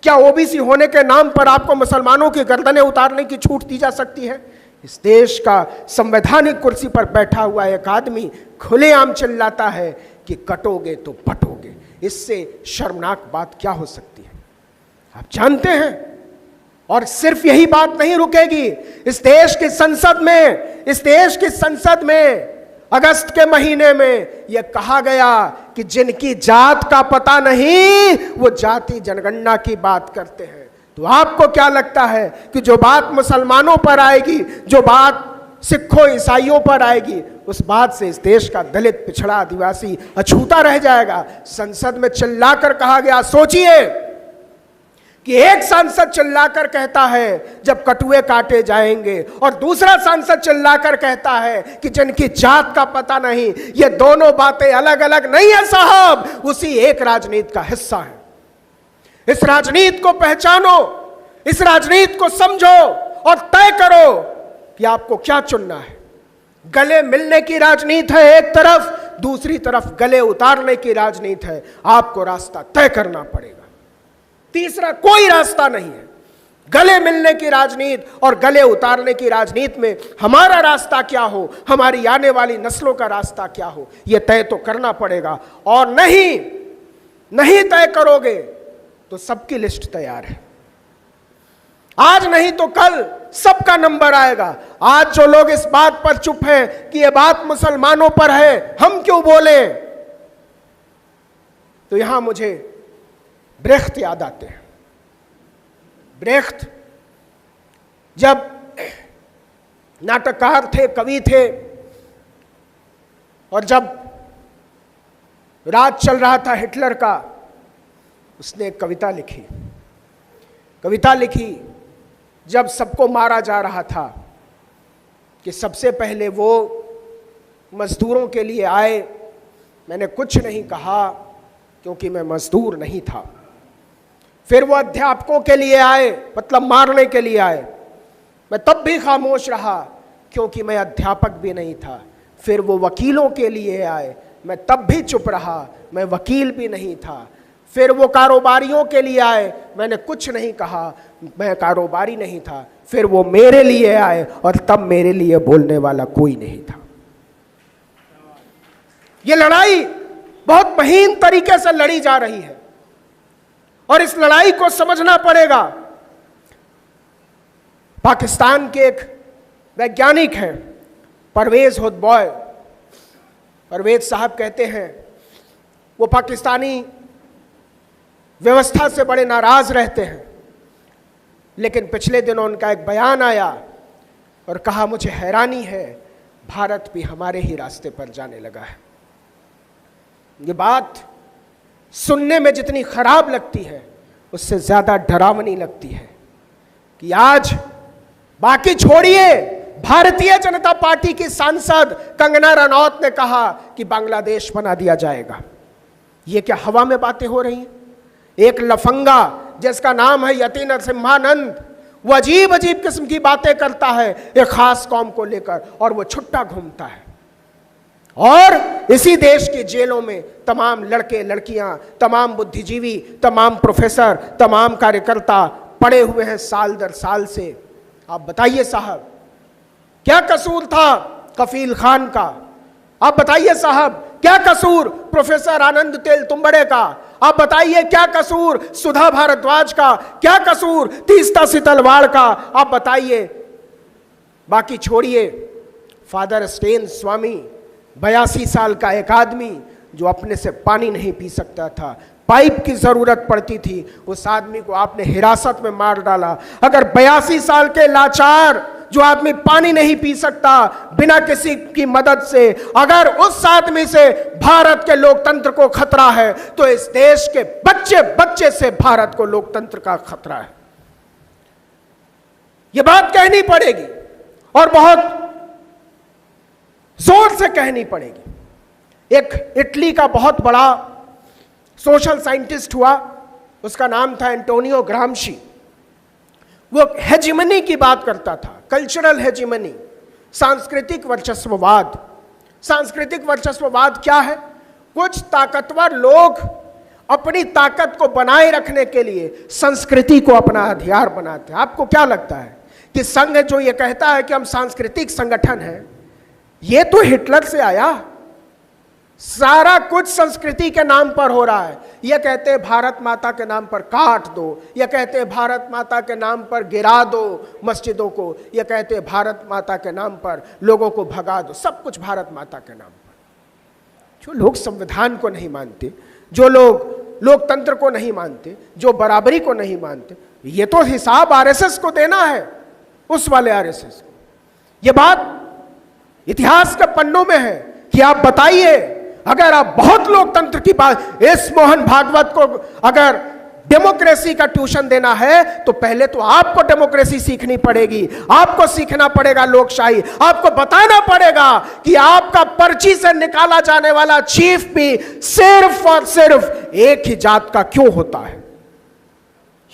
क्या ओबीसी होने के नाम पर आपको मुसलमानों की गर्दनें उतारने की छूट दी जा सकती है? इस देश का संवैधानिक कुर्सी पर बैठा हुआ एक आदमी खुलेआम चिल्लाता है कि कटोगे तो पटोगे। इससे शर्मनाक बात क्या हो सकती है? आप जानते हैं, और सिर्फ यही बात नहीं रुकेगी। इस देश की संसद में अगस्त के महीने में यह कहा गया कि जिनकी जात का पता नहीं वो जाति जनगणना की बात करते हैं। तो आपको क्या लगता है कि जो बात मुसलमानों पर आएगी, जो बात सिखों, ईसाइयों पर आएगी, उस बात से इस देश का दलित, पिछड़ा, आदिवासी अछूता रह जाएगा? संसद में चिल्लाकर कहा गया, सोचिए कि एक सांसद चिल्लाकर कहता है जब कटुए काटे जाएंगे, और दूसरा सांसद चिल्लाकर कहता है कि जिनकी जात का पता नहीं। ये दोनों बातें अलग अलग नहीं है साहब, उसी एक राजनीति का हिस्सा है। इस राजनीति को पहचानो, इस राजनीति को समझो, और तय करो कि आपको क्या चुनना है। गले मिलने की राजनीति है एक तरफ, दूसरी तरफ गले उतारने की राजनीति है। आपको रास्ता तय करना पड़ेगा, तीसरा कोई रास्ता नहीं है। गले मिलने की राजनीति और गले उतारने की राजनीति में हमारा रास्ता क्या हो, हमारी आने वाली नस्लों का रास्ता क्या हो, यह तय तो करना पड़ेगा। और नहीं तय करोगे तो सबकी लिस्ट तैयार है। आज नहीं तो कल सबका नंबर आएगा। आज जो लोग इस बात पर चुप हैं कि यह बात मुसलमानों पर है, हम क्यों बोले, तो यहां मुझे ब्रेख्त याद आते हैं। ब्रेख्त जब नाटककार थे, कवि थे, और जब राज चल रहा था हिटलर का, उसने एक कविता लिखी जब सबको मारा जा रहा था, कि सबसे पहले वो मजदूरों के लिए आए, मैंने कुछ नहीं कहा क्योंकि मैं मजदूर नहीं था। फिर वो अध्यापकों के लिए आए, मतलब मारने के लिए आए, मैं तब भी खामोश रहा क्योंकि मैं अध्यापक भी नहीं था। फिर वो वकीलों के लिए आए, मैं तब भी चुप रहा, मैं वकील भी नहीं था। फिर वो कारोबारियों के लिए आए, मैंने कुछ नहीं कहा, मैं कारोबारी नहीं था। फिर वो मेरे लिए आए और तब मेरे लिए बोलने वाला कोई नहीं था। ये लड़ाई बहुत महीन तरीके से लड़ी जा रही है और इस लड़ाई को समझना पड़ेगा। पाकिस्तान के एक वैज्ञानिक हैं परवेज होतबॉय, परवेज साहब कहते हैं वो पाकिस्तानी व्यवस्था से बड़े नाराज रहते हैं, लेकिन पिछले दिनों उनका एक बयान आया और कहा मुझे हैरानी है, भारत भी हमारे ही रास्ते पर जाने लगा है। ये बात सुनने में जितनी खराब लगती है उससे ज्यादा डरावनी लगती है कि आज बाकी छोड़िए, भारतीय जनता पार्टी की सांसद कंगना रनौत ने कहा कि बांग्लादेश बना दिया जाएगा। ये क्या हवा में बातें हो रही हैं? एक लफंगा जिसका नाम है यति नरसिम्हानंद, वो अजीब अजीब किस्म की बातें करता है एक खास कौम को लेकर, और वो छुट्टा घूमता है। और इसी देश की जेलों में तमाम लड़के लड़कियां, तमाम बुद्धिजीवी, तमाम प्रोफेसर, तमाम कार्यकर्ता पड़े हुए हैं साल दर साल से। आप बताइए साहब, क्या कसूर था कफील खान का? आप बताइए साहब, क्या कसूर प्रोफेसर आनंद तेलतुंबड़े का? आप बताइए क्या कसूर सुधा भारद्वाज का? क्या कसूर तीस्ता सितलवाड़ का? आप बताइए। बाकी छोड़िए, फादर स्टेन स्वामी, 82 साल का एक आदमी जो अपने से पानी नहीं पी सकता था, पाइप की जरूरत पड़ती थी, उस आदमी को आपने हिरासत में मार डाला। अगर 82 साल के लाचार जो आदमी पानी नहीं पी सकता बिना किसी की मदद से, अगर उस आदमी से भारत के लोकतंत्र को खतरा है, तो इस देश के बच्चे बच्चे से भारत को लोकतंत्र का खतरा है। यह बात कहनी पड़ेगी और बहुत जोर से कहनी पड़ेगी। एक इटली का बहुत बड़ा सोशल साइंटिस्ट हुआ, उसका नाम था एंटोनियो ग्रामशी। वो हेजिमनी की बात करता था, कल्चरल हेजिमनी, सांस्कृतिक वर्चस्ववाद। सांस्कृतिक वर्चस्ववाद क्या है? कुछ ताकतवर लोग अपनी ताकत को बनाए रखने के लिए संस्कृति को अपना हथियार बनाते हैं। आपको क्या लगता है कि संघ जो ये कहता है कि हम सांस्कृतिक संगठन हैं, ये तो हिटलर से आया? सारा कुछ संस्कृति के नाम पर हो रहा है। ये कहते हैं भारत माता के नाम पर काट दो, ये कहते हैं भारत माता के नाम पर गिरा दो मस्जिदों को, ये कहते हैं भारत माता के नाम पर लोगों को भगा दो। सब कुछ भारत माता के नाम पर। जो लोग संविधान को नहीं मानते, जो लोग लोकतंत्र को नहीं मानते, जो बराबरी को नहीं मानते, ये तो हिसाब आरएसएस को देना है, उस वाले आरएसएस को। ये बात इतिहास के पन्नों में है कि आप बताइए, अगर आप बहुत लोकतंत्र की बात, इस मोहन भागवत को अगर डेमोक्रेसी का ट्यूशन देना है तो पहले तो आपको डेमोक्रेसी सीखनी पड़ेगी, आपको सीखना पड़ेगा लोकशाही, आपको बताना पड़ेगा कि आपका पर्ची से निकाला जाने वाला चीफ भी सिर्फ और सिर्फ एक ही जात का क्यों होता है।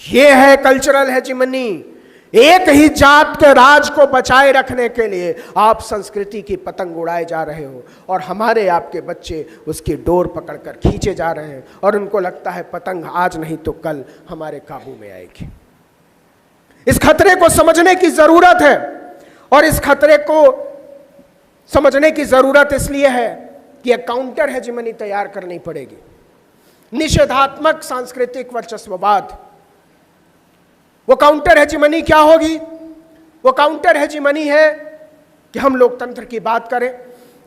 यह है कल्चरल हेजिमनी। एक ही जात के राज को बचाए रखने के लिए आप संस्कृति की पतंग उड़ाए जा रहे हो और हमारे आपके बच्चे उसकी डोर पकड़कर खींचे जा रहे हैं और उनको लगता है पतंग आज नहीं तो कल हमारे काबू में आएगी। इस खतरे को समझने की जरूरत है और इस खतरे को समझने की जरूरत इसलिए है कि एक काउंटर हेजिमनी तैयार करनी पड़ेगी। निषेधात्मक सांस्कृतिक वर्चस्ववाद, वो काउंटर हेजिमनी क्या होगी? वो काउंटर हेजिमनी है कि हम लोकतंत्र की बात करें,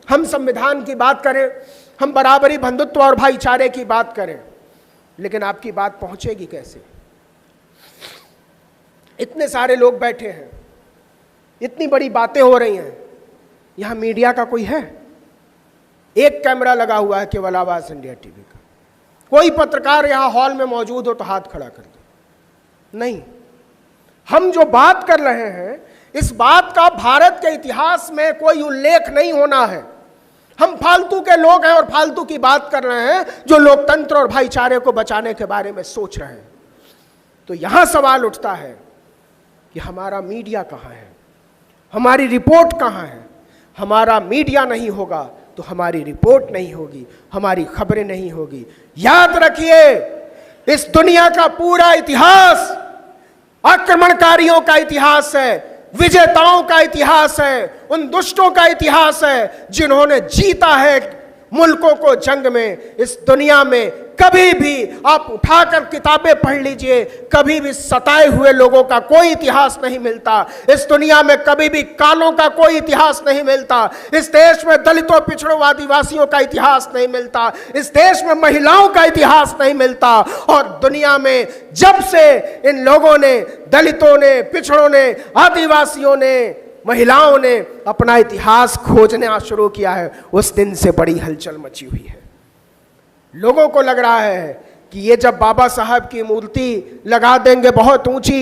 हम संविधान की बात करें, हम बराबरी, बंधुत्व और भाईचारे की बात करें, लेकिन आपकी बात पहुंचेगी कैसे? इतने सारे लोग बैठे हैं, इतनी बड़ी बातें हो रही हैं, यहां मीडिया का कोई है? एक कैमरा लगा हुआ है केवल आवाज इंडिया टीवी का। कोई पत्रकार यहां हॉल में मौजूद हो तो हाथ खड़ा कर दो। नहीं, हम जो बात कर रहे हैं इस बात का भारत के इतिहास में कोई उल्लेख नहीं होना है। हम फालतू के लोग हैं और फालतू की बात कर रहे हैं जो लोकतंत्र और भाईचारे को बचाने के बारे में सोच रहे हैं। तो यहां सवाल उठता है कि हमारा मीडिया कहां है, हमारी रिपोर्ट कहां है। हमारा मीडिया नहीं होगा तो हमारी रिपोर्ट नहीं होगी, हमारी खबरें नहीं होगी। याद रखिए, इस दुनिया का पूरा इतिहास आक्रमणकारियों का इतिहास है, विजेताओं का इतिहास है, उन दुष्टों का इतिहास है जिन्होंने जीता है मुल्कों को जंग में। इस दुनिया में कभी भी आप उठाकर किताबें पढ़ लीजिए, कभी भी सताए हुए लोगों का कोई इतिहास नहीं मिलता। इस दुनिया में कभी भी कालों का कोई इतिहास नहीं मिलता। इस देश में दलितों, पिछड़ों, आदिवासियों का इतिहास नहीं मिलता। इस देश में महिलाओं का इतिहास नहीं मिलता। और दुनिया में जब से इन लोगों ने, दलितों ने, पिछड़ों ने, आदिवासियों ने, महिलाओं ने अपना इतिहास खोजना शुरू किया है, उस दिन से बड़ी हलचल मची हुई है। लोगों को लग रहा है कि ये जब बाबा साहब की मूर्ति लगा देंगे बहुत ऊंची,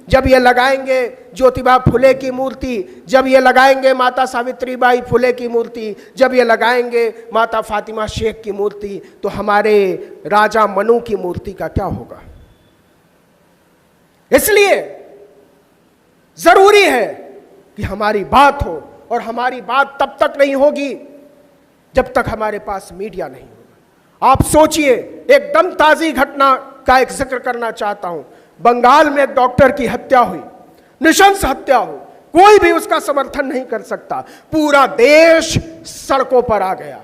जब ये लगाएंगे ज्योतिबा फुले की मूर्ति, जब ये लगाएंगे माता सावित्रीबाई फुले की मूर्ति, जब ये लगाएंगे माता फातिमा शेख की मूर्ति, तो हमारे राजा मनु की मूर्ति का क्या होगा। इसलिए जरूरी है कि हमारी बात हो, और हमारी बात तब तक नहीं होगी जब तक हमारे पास मीडिया नहीं होगा। आप सोचिए, एकदम ताजी घटना का एक जिक्र करना चाहता हूं। बंगाल में एक डॉक्टर की हत्या हुई, नृशंस हत्या हुई, कोई भी उसका समर्थन नहीं कर सकता। पूरा देश सड़कों पर आ गया,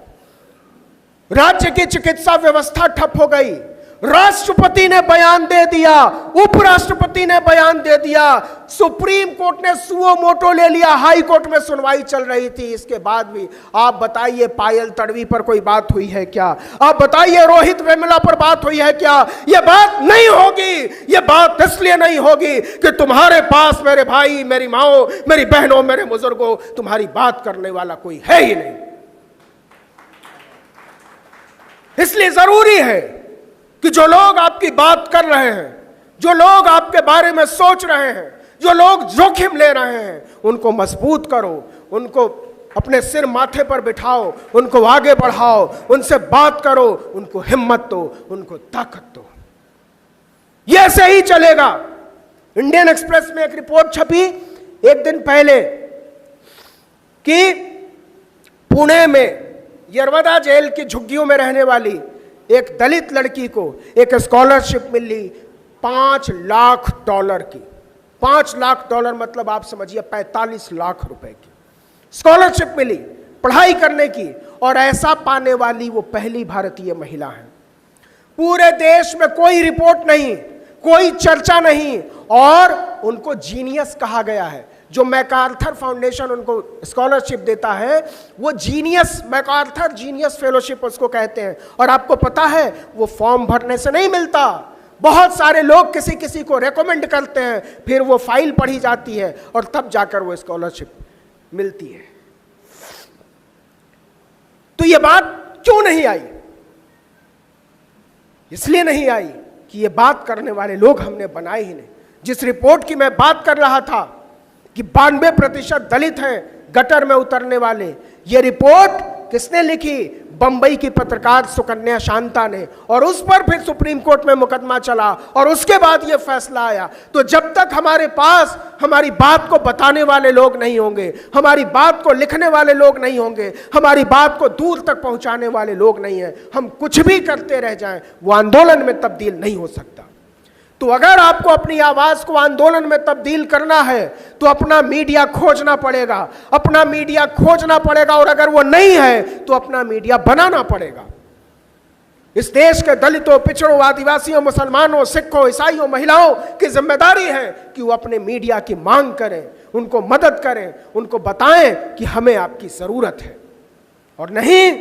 राज्य की चिकित्सा व्यवस्था ठप हो गई। राष्ट्रपति ने बयान दे दिया, उपराष्ट्रपति ने बयान दे दिया, सुप्रीम कोर्ट ने सुओ मोटो ले लिया, हाई कोर्ट में सुनवाई चल रही थी। इसके बाद भी आप बताइए पायल तड़वी पर कोई बात हुई है क्या? आप बताइए रोहित वेमुला पर बात हुई है क्या? यह बात नहीं होगी। यह बात इसलिए नहीं होगी कि तुम्हारे पास मेरे भाई, मेरी माओ, मेरी बहनों, मेरे बुजुर्गों, तुम्हारी बात करने वाला कोई है ही नहीं। इसलिए जरूरी है कि जो लोग आपकी बात कर रहे हैं, जो लोग आपके बारे में सोच रहे हैं, जो लोग जोखिम ले रहे हैं, उनको मजबूत करो, उनको अपने सिर माथे पर बिठाओ, उनको आगे बढ़ाओ, उनसे बात करो, उनको हिम्मत दो, उनको ताकत दो। ये ऐसे ही चलेगा। इंडियन एक्सप्रेस में एक रिपोर्ट छपी एक दिन पहले कि पुणे में यरवदा जेल की झुग्गियों में रहने वाली एक दलित लड़की को एक स्कॉलरशिप मिली $5 लाख की। $5 लाख मतलब आप समझिए 45 लाख रुपए की स्कॉलरशिप मिली पढ़ाई करने की, और ऐसा पाने वाली वो पहली भारतीय महिला है। पूरे देश में कोई रिपोर्ट नहीं, कोई चर्चा नहीं, और उनको जीनियस कहा गया है। जो मैकार्थर फाउंडेशन उनको स्कॉलरशिप देता है वो जीनियस, मैकार्थर जीनियस फेलोशिप उसको कहते हैं। और आपको पता है वो फॉर्म भरने से नहीं मिलता। बहुत सारे लोग किसी किसी को रेकमेंड करते हैं, फिर वो फाइल पढ़ी जाती है और तब जाकर वो स्कॉलरशिप मिलती है। तो ये बात क्यों नहीं आई? इसलिए नहीं आई कि ये बात करने वाले लोग हमने बनाए ही नहीं। जिस रिपोर्ट की मैं बात कर रहा था कि 92% दलित हैं गटर में उतरने वाले, ये रिपोर्ट किसने लिखी? बंबई की पत्रकार सुकन्या शांता ने। और उस पर फिर सुप्रीम कोर्ट में मुकदमा चला और उसके बाद ये फैसला आया। तो जब तक हमारे पास हमारी बात को बताने वाले लोग नहीं होंगे, हमारी बात को लिखने वाले लोग नहीं होंगे, हमारी बात को दूर तक पहुंचाने वाले लोग नहीं हैं, हम कुछ भी करते रह जाएं, वो आंदोलन में तब्दील नहीं हो सकता। तो अगर आपको अपनी आवाज को आंदोलन में तब्दील करना है तो अपना मीडिया खोजना पड़ेगा, अपना मीडिया खोजना पड़ेगा, और अगर वो नहीं है तो अपना मीडिया बनाना पड़ेगा। इस देश के दलितों, पिछड़ों, आदिवासियों, मुसलमानों, सिखों, ईसाइयों, महिलाओं की जिम्मेदारी है कि वो अपने मीडिया की मांग करें, उनको मदद करें, उनको बताएं कि हमें आपकी जरूरत है। और नहीं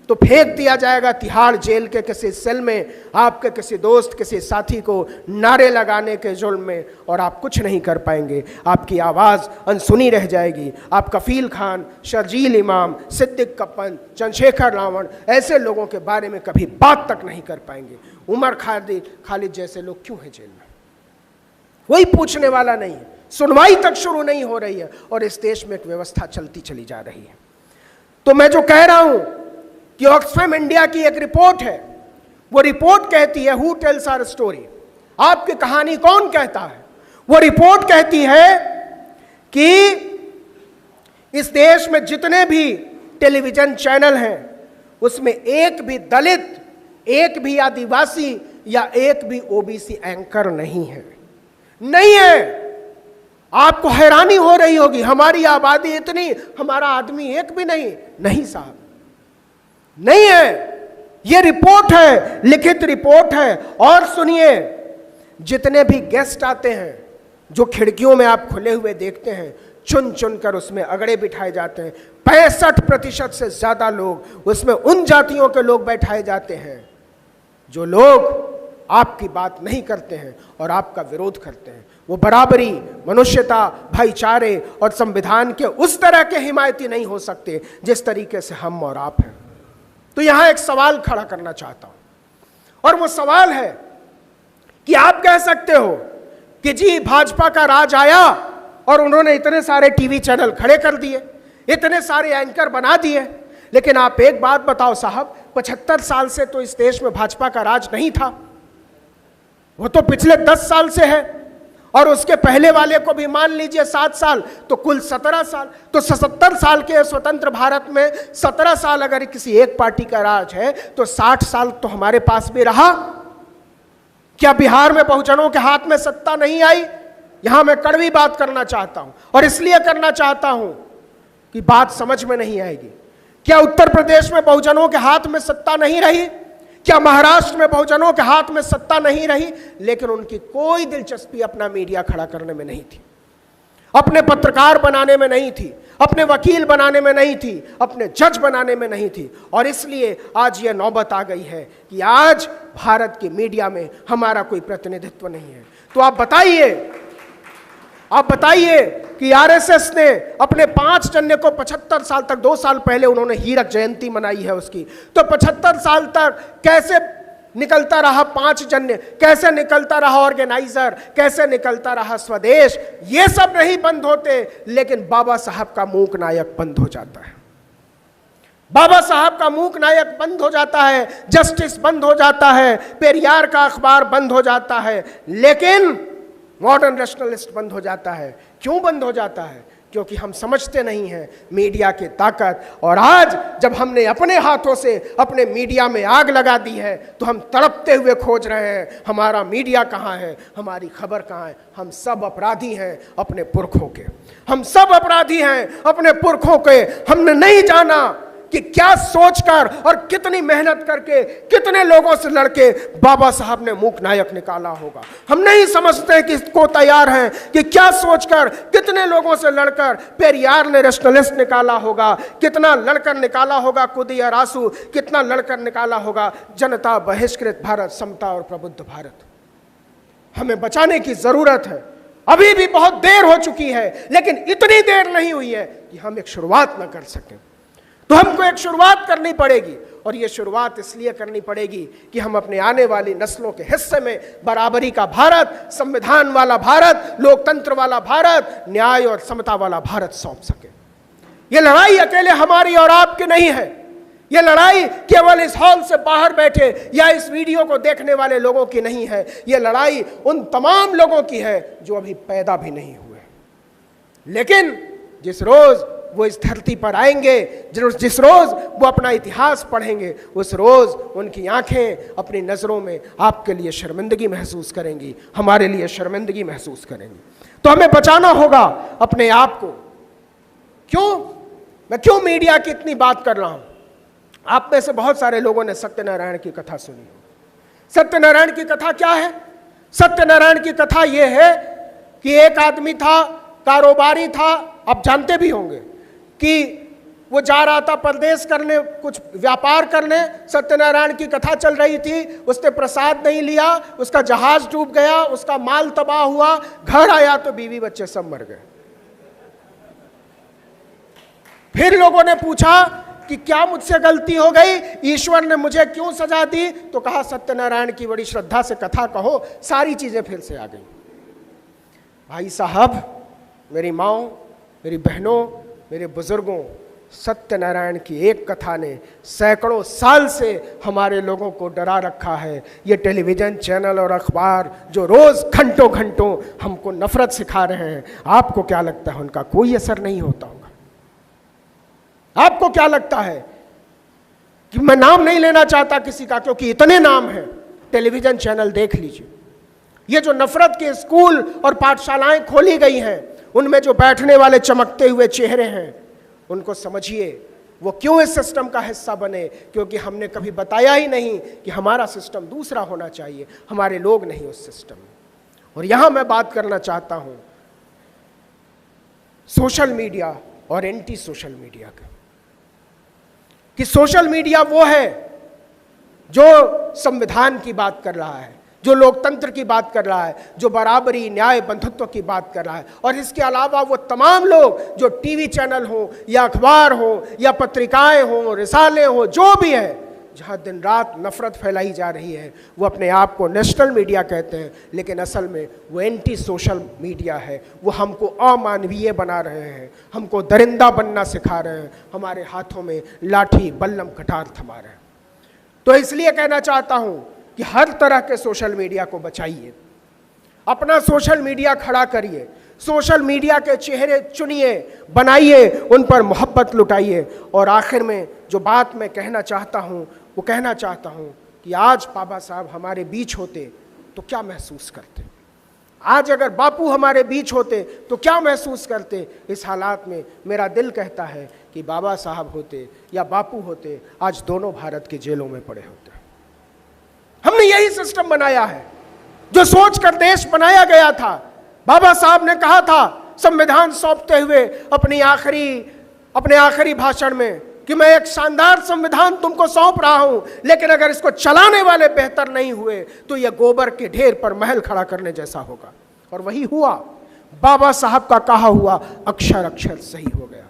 तो फेंक दिया जाएगा तिहाड़ जेल के किसी सेल में, आपके किसी दोस्त किसी साथी को नारे लगाने के जुल्म में, और आप कुछ नहीं कर पाएंगे। आपकी आवाज़ अनसुनी रह जाएगी। आप कफील खान, शर्जील इमाम, सिद्दीक कप्पन, चंद्रशेखर रावण ऐसे लोगों के बारे में कभी बात तक नहीं कर पाएंगे। उमर खालिद जैसे लोग क्यों हैं जेल में? कोई पूछने वाला नहीं है, सुनवाई तक शुरू नहीं हो रही है, और इस देश में एक व्यवस्था चलती चली जा रही है। तो मैं जो कह रहा हूं कि ऑक्सफैम इंडिया की एक रिपोर्ट है, वो रिपोर्ट कहती है हु टेल्स आवर स्टोरी, आपकी कहानी कौन कहता है। वो रिपोर्ट कहती है कि इस देश में जितने भी टेलीविजन चैनल हैं उसमें एक भी दलित, एक भी आदिवासी या एक भी ओबीसी एंकर नहीं है। नहीं है। आपको हैरानी हो रही होगी, हमारी आबादी इतनी, हमारा आदमी एक भी नहीं। नहीं साहब, नहीं है। यह रिपोर्ट है, लिखित रिपोर्ट है। और सुनिए, जितने भी गेस्ट आते हैं, जो खिड़कियों में आप खुले हुए देखते हैं, चुन चुन कर उसमें अगड़े बिठाए जाते हैं। 65% से ज्यादा लोग उसमें उन जातियों के लोग बैठाए जाते हैं जो लोग आपकी बात नहीं करते हैं और आपका विरोध करते हैं। वो बराबरी, मनुष्यता, भाईचारे और संविधान के उस तरह के हिमायती नहीं हो सकते जिस तरीके से हम और आप हैं। तो यहां एक सवाल खड़ा करना चाहता हूं, और वो सवाल है कि आप कह सकते हो कि जी भाजपा का राज आया और उन्होंने इतने सारे टीवी चैनल खड़े कर दिए, इतने सारे एंकर बना दिए, लेकिन आप एक बात बताओ साहब, 75 साल से तो इस देश में भाजपा का राज नहीं था। वो तो पिछले 10 साल से है, और उसके पहले वाले को भी मान लीजिए 7 साल, तो कुल 17 साल। तो 77 साल के स्वतंत्र भारत में 17 साल अगर किसी एक पार्टी का राज है, तो 60 साल तो हमारे पास भी रहा। क्या बिहार में बहुजनों के हाथ में सत्ता नहीं आई? यहां मैं कड़वी बात करना चाहता हूं, और इसलिए करना चाहता हूं कि बात समझ में नहीं आएगी। क्या उत्तर प्रदेश में बहुजनों के हाथ में सत्ता नहीं रही? क्या महाराष्ट्र में बहुजनों के हाथ में सत्ता नहीं रही? लेकिन उनकी कोई दिलचस्पी अपना मीडिया खड़ा करने में नहीं थी, अपने पत्रकार बनाने में नहीं थी, अपने वकील बनाने में नहीं थी, अपने जज बनाने में नहीं थी। और इसलिए आज यह नौबत आ गई है कि आज भारत की मीडिया में हमारा कोई प्रतिनिधित्व नहीं है। तो आप बताइए कि आरएसएस ने अपने 5 जनवरी को 75 साल तक, 2 साल पहले उन्होंने हीरक जयंती मनाई है उसकी, तो 75 साल तक कैसे निकलता रहा 5 जनवरी, कैसे निकलता रहा ऑर्गेनाइजर, कैसे निकलता रहा स्वदेश? ये सब नहीं बंद होते, लेकिन बाबा साहब का मूक नायक बंद हो जाता है। बाबा साहब का मूक नायक बंद हो जाता है, जस्टिस बंद हो जाता है, पेरियार का अखबार बंद हो जाता है, लेकिन मॉडर्न रैशनलिस्ट बंद हो जाता है। क्यों बंद हो जाता है? क्योंकि हम समझते नहीं हैं मीडिया की ताकत। और आज जब हमने अपने हाथों से अपने मीडिया में आग लगा दी है, तो हम तड़पते हुए खोज रहे हैं हमारा मीडिया कहाँ है, हमारी खबर कहाँ है। हम सब अपराधी हैं अपने पुरखों के, हम सब अपराधी हैं अपने पुरखों के। हमने नहीं जाना कि क्या सोचकर और कितनी मेहनत करके, कितने लोगों से लड़के बाबा साहब ने मूक नायक निकाला होगा। हम नहीं समझते कि इसको तैयार हैं कि क्या सोचकर, कितने लोगों से लड़कर पेरियार ने रैशनलिस्ट निकाला होगा, कितना लड़कर निकाला होगा कुदिया रासू, कितना लड़कर निकाला होगा जनता बहिष्कृत भारत, समता और प्रबुद्ध भारत। हमें बचाने की जरूरत है। अभी भी बहुत देर हो चुकी है, लेकिन इतनी देर नहीं हुई है कि हम एक शुरुआत न कर सकें। तो हमको एक शुरुआत करनी पड़ेगी, और ये शुरुआत इसलिए करनी पड़ेगी कि हम अपने आने वाली नस्लों के हिस्से में बराबरी का भारत, संविधान वाला भारत, लोकतंत्र वाला भारत, न्याय और समता वाला भारत सौंप सके। ये लड़ाई अकेले हमारी और आपकी नहीं है। ये लड़ाई केवल इस हॉल से बाहर बैठे या इस वीडियो को देखने वाले लोगों की नहीं है। ये लड़ाई उन तमाम लोगों की है जो अभी पैदा भी नहीं हुए, लेकिन जिस रोज वो इस धरती पर आएंगे, जिस रोज वो अपना इतिहास पढ़ेंगे, उस रोज उनकी आंखें अपनी नजरों में आपके लिए शर्मिंदगी महसूस करेंगी, हमारे लिए शर्मिंदगी महसूस करेंगी। तो हमें बचाना होगा अपने आप को। मैं क्यों मीडिया की इतनी बात कर रहा हूं? आप में से बहुत सारे लोगों ने सत्यनारायण की कथा सुनी हो। सत्यनारायण की कथा क्या है? सत्यनारायण की कथा यह है कि एक आदमी था, कारोबारी था। आप जानते भी होंगे कि वो जा रहा था परदेश करने, कुछ व्यापार करने, सत्यनारायण की कथा चल रही थी, उसने प्रसाद नहीं लिया, उसका जहाज डूब गया, उसका माल तबाह हुआ, घर आया तो बीवी बच्चे सब मर गए। फिर लोगों ने पूछा कि क्या मुझसे गलती हो गई, ईश्वर ने मुझे क्यों सजा दी? तो कहा सत्यनारायण की बड़ी श्रद्धा से कथा कहो, सारी चीजें फिर से आ गई। भाई साहब, मेरी माओ, मेरी बहनों, मेरे बुजुर्गों, सत्यनारायण की एक कथा ने सैकड़ों साल से हमारे लोगों को डरा रखा है। ये टेलीविजन चैनल और अखबार जो रोज घंटों घंटों हमको नफरत सिखा रहे हैं, आपको क्या लगता है उनका कोई असर नहीं होता होगा? आपको क्या लगता है कि मैं नाम नहीं लेना चाहता किसी का, क्योंकि इतने नाम हैं, टेलीविजन चैनल देख लीजिए। ये जो नफरत के स्कूल और पाठशालाएं खोली गई हैं, उनमें जो बैठने वाले चमकते हुए चेहरे हैं, उनको समझिए वो क्यों इस सिस्टम का हिस्सा बने, क्योंकि हमने कभी बताया ही नहीं कि हमारा सिस्टम दूसरा होना चाहिए, हमारे लोग नहीं उस सिस्टम में। और यहां मैं बात करना चाहता हूं सोशल मीडिया और एंटी सोशल मीडिया का, कि सोशल मीडिया वो है जो संविधान की बात कर रहा है, जो लोकतंत्र की बात कर रहा है, जो बराबरी, न्याय, बंधुत्व की बात कर रहा है। और इसके अलावा वो तमाम लोग जो टीवी चैनल हो या अखबार हो या पत्रिकाएं हो, रिसाले हो, जो भी है, जहां दिन रात नफरत फैलाई जा रही है, वो अपने आप को नेशनल मीडिया कहते हैं, लेकिन असल में वो एंटी सोशल मीडिया है। वो हमको अमानवीय बना रहे हैं, हमको दरिंदा बनना सिखा रहे हैं, हमारे हाथों में लाठी, बल्लम, कटार थमा रहे हैं। तो इसलिए कहना चाहता हूं कि हर तरह के सोशल मीडिया को बचाइए, अपना सोशल मीडिया खड़ा करिए, सोशल मीडिया के चेहरे चुनिए, बनाइए, उन पर मोहब्बत लुटाइए। और आखिर में जो बात मैं कहना चाहता हूं, वो कहना चाहता हूं कि आज बाबा साहब हमारे बीच होते तो क्या महसूस करते, आज अगर बापू हमारे बीच होते तो क्या महसूस करते। इस हालात में मेरा दिल कहता है कि बाबा साहब होते या बापू होते, आज दोनों भारत के जेलों में पड़े होते। हमने यही सिस्टम बनाया है, जो सोच कर देश बनाया गया था। बाबा साहब ने कहा था संविधान सौंपते हुए अपने आखिरी भाषण में कि मैं एक शानदार संविधान तुमको सौंप रहा हूं, लेकिन अगर इसको चलाने वाले बेहतर नहीं हुए तो यह गोबर के ढेर पर महल खड़ा करने जैसा होगा। और वही हुआ, बाबा साहब का कहा हुआ अक्षर अक्षर सही हो गया।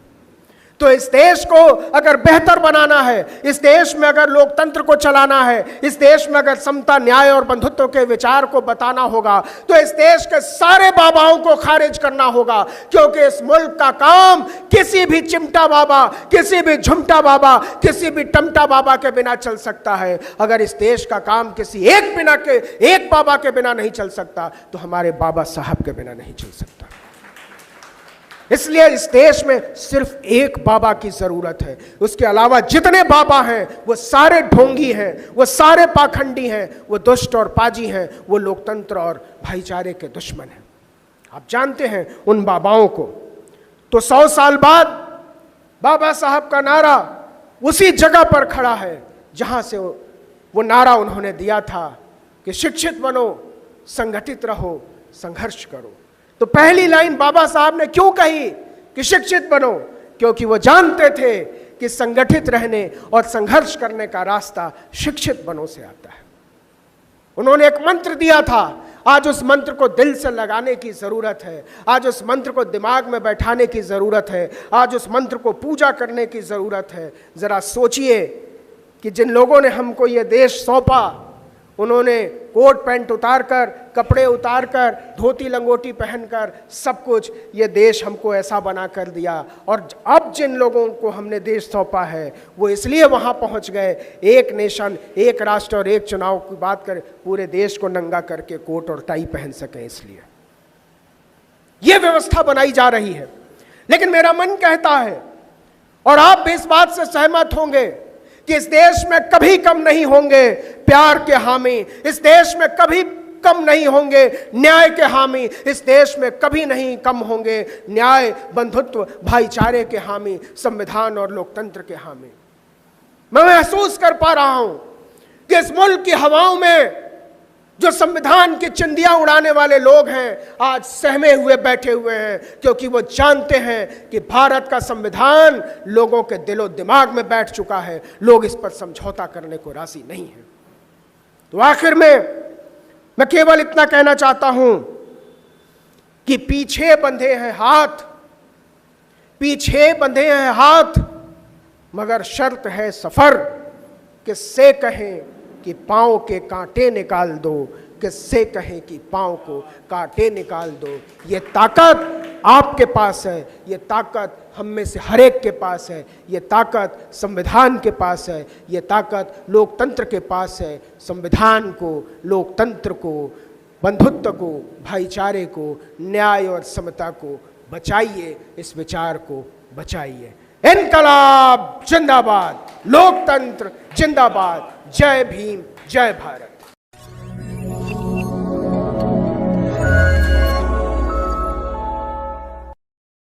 तो इस देश को अगर बेहतर बनाना है, इस देश में अगर लोकतंत्र को चलाना है, इस देश में अगर समता, न्याय और बंधुत्व के विचार को बताना होगा, तो इस देश के सारे बाबाओं को खारिज करना होगा। क्योंकि इस मुल्क का काम किसी भी चिमटा बाबा, किसी भी झुमटा बाबा, किसी भी टमटा बाबा के बिना चल सकता है। अगर इस देश का काम किसी एक बाबा के बिना नहीं चल सकता, तो हमारे बाबा साहब के बिना नहीं चल सकता। इसलिए इस देश में सिर्फ एक बाबा की जरूरत है। उसके अलावा जितने बाबा हैं वो सारे ढोंगी हैं, वो सारे पाखंडी हैं, वो दुष्ट और पाजी हैं, वो लोकतंत्र और भाईचारे के दुश्मन हैं। आप जानते हैं उन बाबाओं को। तो 100 साल बाद बाबा साहब का नारा उसी जगह पर खड़ा है जहां से वो नारा उन्होंने दिया था कि शिक्षित बनो, संगठित रहो, संघर्ष करो। तो पहली लाइन बाबा साहब ने क्यों कही कि शिक्षित बनो? क्योंकि वो जानते थे कि संगठित रहने और संघर्ष करने का रास्ता शिक्षित बनो से आता है। उन्होंने एक मंत्र दिया था, आज उस मंत्र को दिल से लगाने की जरूरत है, आज उस मंत्र को दिमाग में बैठाने की जरूरत है, आज उस मंत्र को पूजा करने की जरूरत है। जरा सोचिए कि जिन लोगों ने हमको ये देश सौंपा, उन्होंने कोट पैंट उतारकर, कपड़े उतारकर, धोती लंगोटी पहनकर सब कुछ ये देश हमको ऐसा बना कर दिया। और अब जिन लोगों को हमने देश सौंपा है वो इसलिए वहाँ पहुँच गए, एक नेशन, एक राष्ट्र और एक चुनाव की बात कर पूरे देश को नंगा करके कोट और टाई पहन सकें, इसलिए ये व्यवस्था बनाई जा रही है। लेकिन मेरा मन कहता है, और आप भी इस बात से सहमत होंगे, कि इस देश में कभी कम नहीं होंगे प्यार के हामी, इस देश में कभी कम नहीं होंगे न्याय के हामी, इस देश में कभी नहीं कम होंगे न्याय, बंधुत्व, भाईचारे के हामी, संविधान और लोकतंत्र के हामी। मैं महसूस कर पा रहा हूं कि इस मुल्क की हवाओं में जो संविधान की चिंदियां उड़ाने वाले लोग हैं आज सहमे हुए बैठे हुए हैं, क्योंकि वो जानते हैं कि भारत का संविधान लोगों के दिलो दिमाग में बैठ चुका है, लोग इस पर समझौता करने को राजी नहीं है। तो आखिर में मैं केवल इतना कहना चाहता हूं कि पीछे बंधे हैं हाथ, पीछे बंधे हैं हाथ, मगर शर्त है सफर। किससे कहें कि पांव के कांटे निकाल दो, किससे कहें कि पांव को कांटे निकाल दो। ये ताकत आपके पास है, ये ताकत हम में से हर एक के पास है, ये ताकत संविधान के पास है, ये ताकत लोकतंत्र के पास है। संविधान को, लोकतंत्र को, बंधुत्व को, भाईचारे को, न्याय और समता को बचाइए, इस विचार को बचाइए। इनकलाब जिंदाबाद, लोकतंत्र जिंदाबाद। जय भीम, जय भारत।